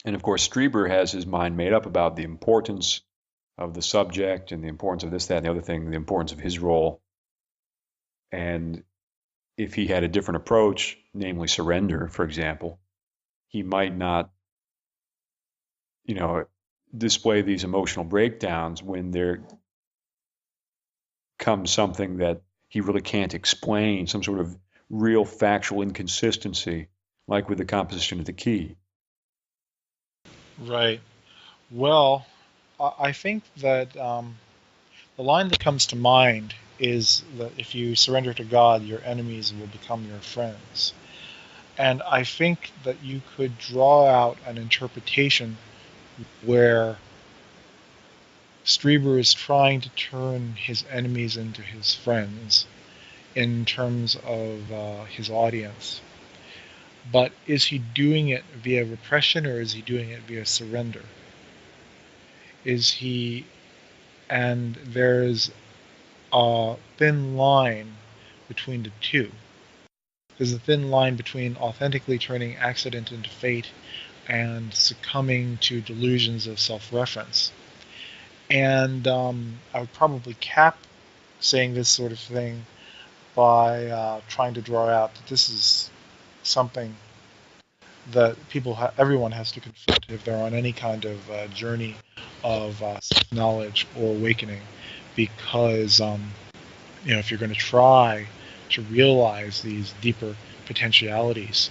And of course, Strieber has his mind made up about the importance of the subject and the importance of this, that, and the other thing, the importance of his role. And if he had a different approach, namely surrender, for example, he might not, you know, display these emotional breakdowns when there comes something that he really can't explain, some sort of real factual inconsistency, like with the composition of the key. Right. Well, I think that the line that comes to mind is that if you surrender to God, your enemies will become your friends. And I think that you could draw out an interpretation where Strieber is trying to turn his enemies into his friends in terms of his audience. But is he doing it via repression or is he doing it via surrender? And there's a thin line between the two. There's a thin line between authentically turning accident into fate and succumbing to delusions of self-reference. And I would probably cap saying this sort of thing by trying to draw out that this is something that everyone has to confront if they're on any kind of journey of self-knowledge or awakening, because if you're going to try to realize these deeper potentialities,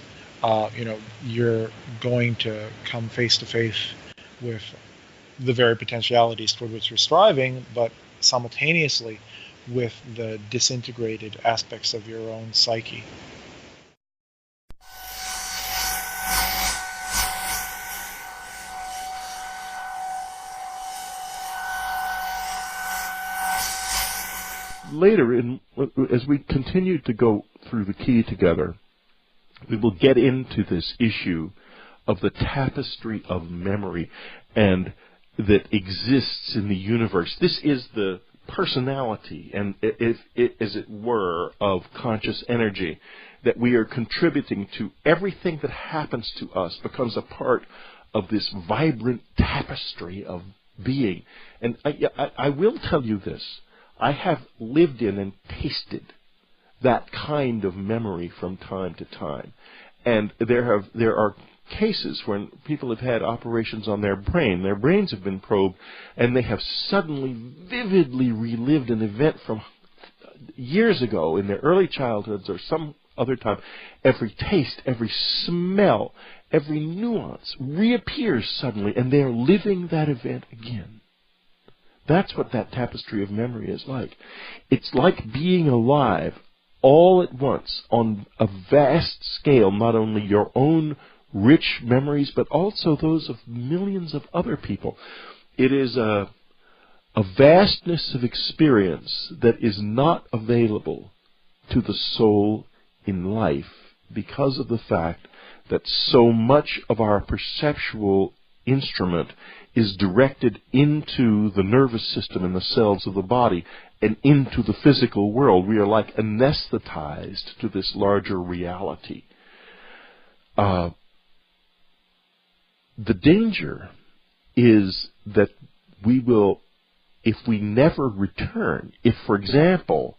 you're going to come face to face with the very potentialities toward which you're striving, but simultaneously with the disintegrated aspects of your own psyche. Later, as we continue to go through the key together, we will get into this issue of the tapestry of memory and that exists in the universe. This is the personality and, as it were, of conscious energy that we are contributing to. Everything that happens to us becomes a part of this vibrant tapestry of being. And I will tell you this. I have lived in and tasted that kind of memory from time to time. And there are cases when people have had operations on their brain. Their brains have been probed, and they have suddenly, vividly relived an event from years ago in their early childhoods or some other time. Every taste, every smell, every nuance reappears suddenly, and they are living that event again. That's what that tapestry of memory is like. It's like being alive all at once on a vast scale, not only your own rich memories, but also those of millions of other people. It is a vastness of experience that is not available to the soul in life because of the fact that so much of our perceptual instrument is directed into the nervous system and the cells of the body and into the physical world. We are like anesthetized to this larger reality. The danger is that we will, if we never return, if, for example,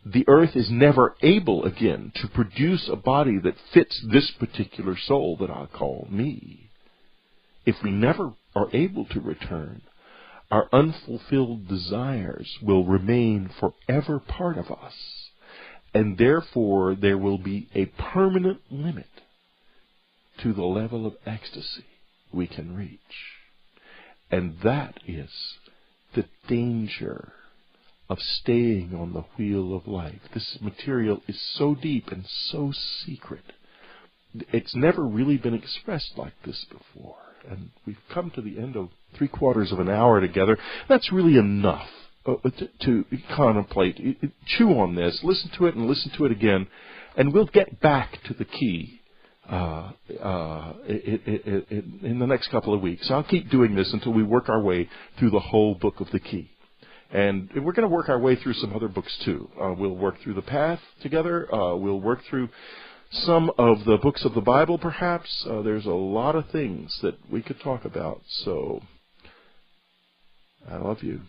the earth is never able again to produce a body that fits this particular soul that I call me, if we never are able to return, our unfulfilled desires will remain forever part of us, and therefore there will be a permanent limit to the level of ecstasy we can reach. And that is the danger of staying on the wheel of life. This material is so deep and so secret. It's never really been expressed like this before. And we've come to the end of 3/4 of an hour together. That's really enough to contemplate. Chew on this, listen to it and listen to it again, and we'll get back to the key in the next couple of weeks. I'll keep doing this until we work our way through the whole book of the key. And we're going to work our way through some other books too. We'll work through the Path together. We'll work through some of the books of the Bible, perhaps. There's a lot of things that we could talk about. So, I love you.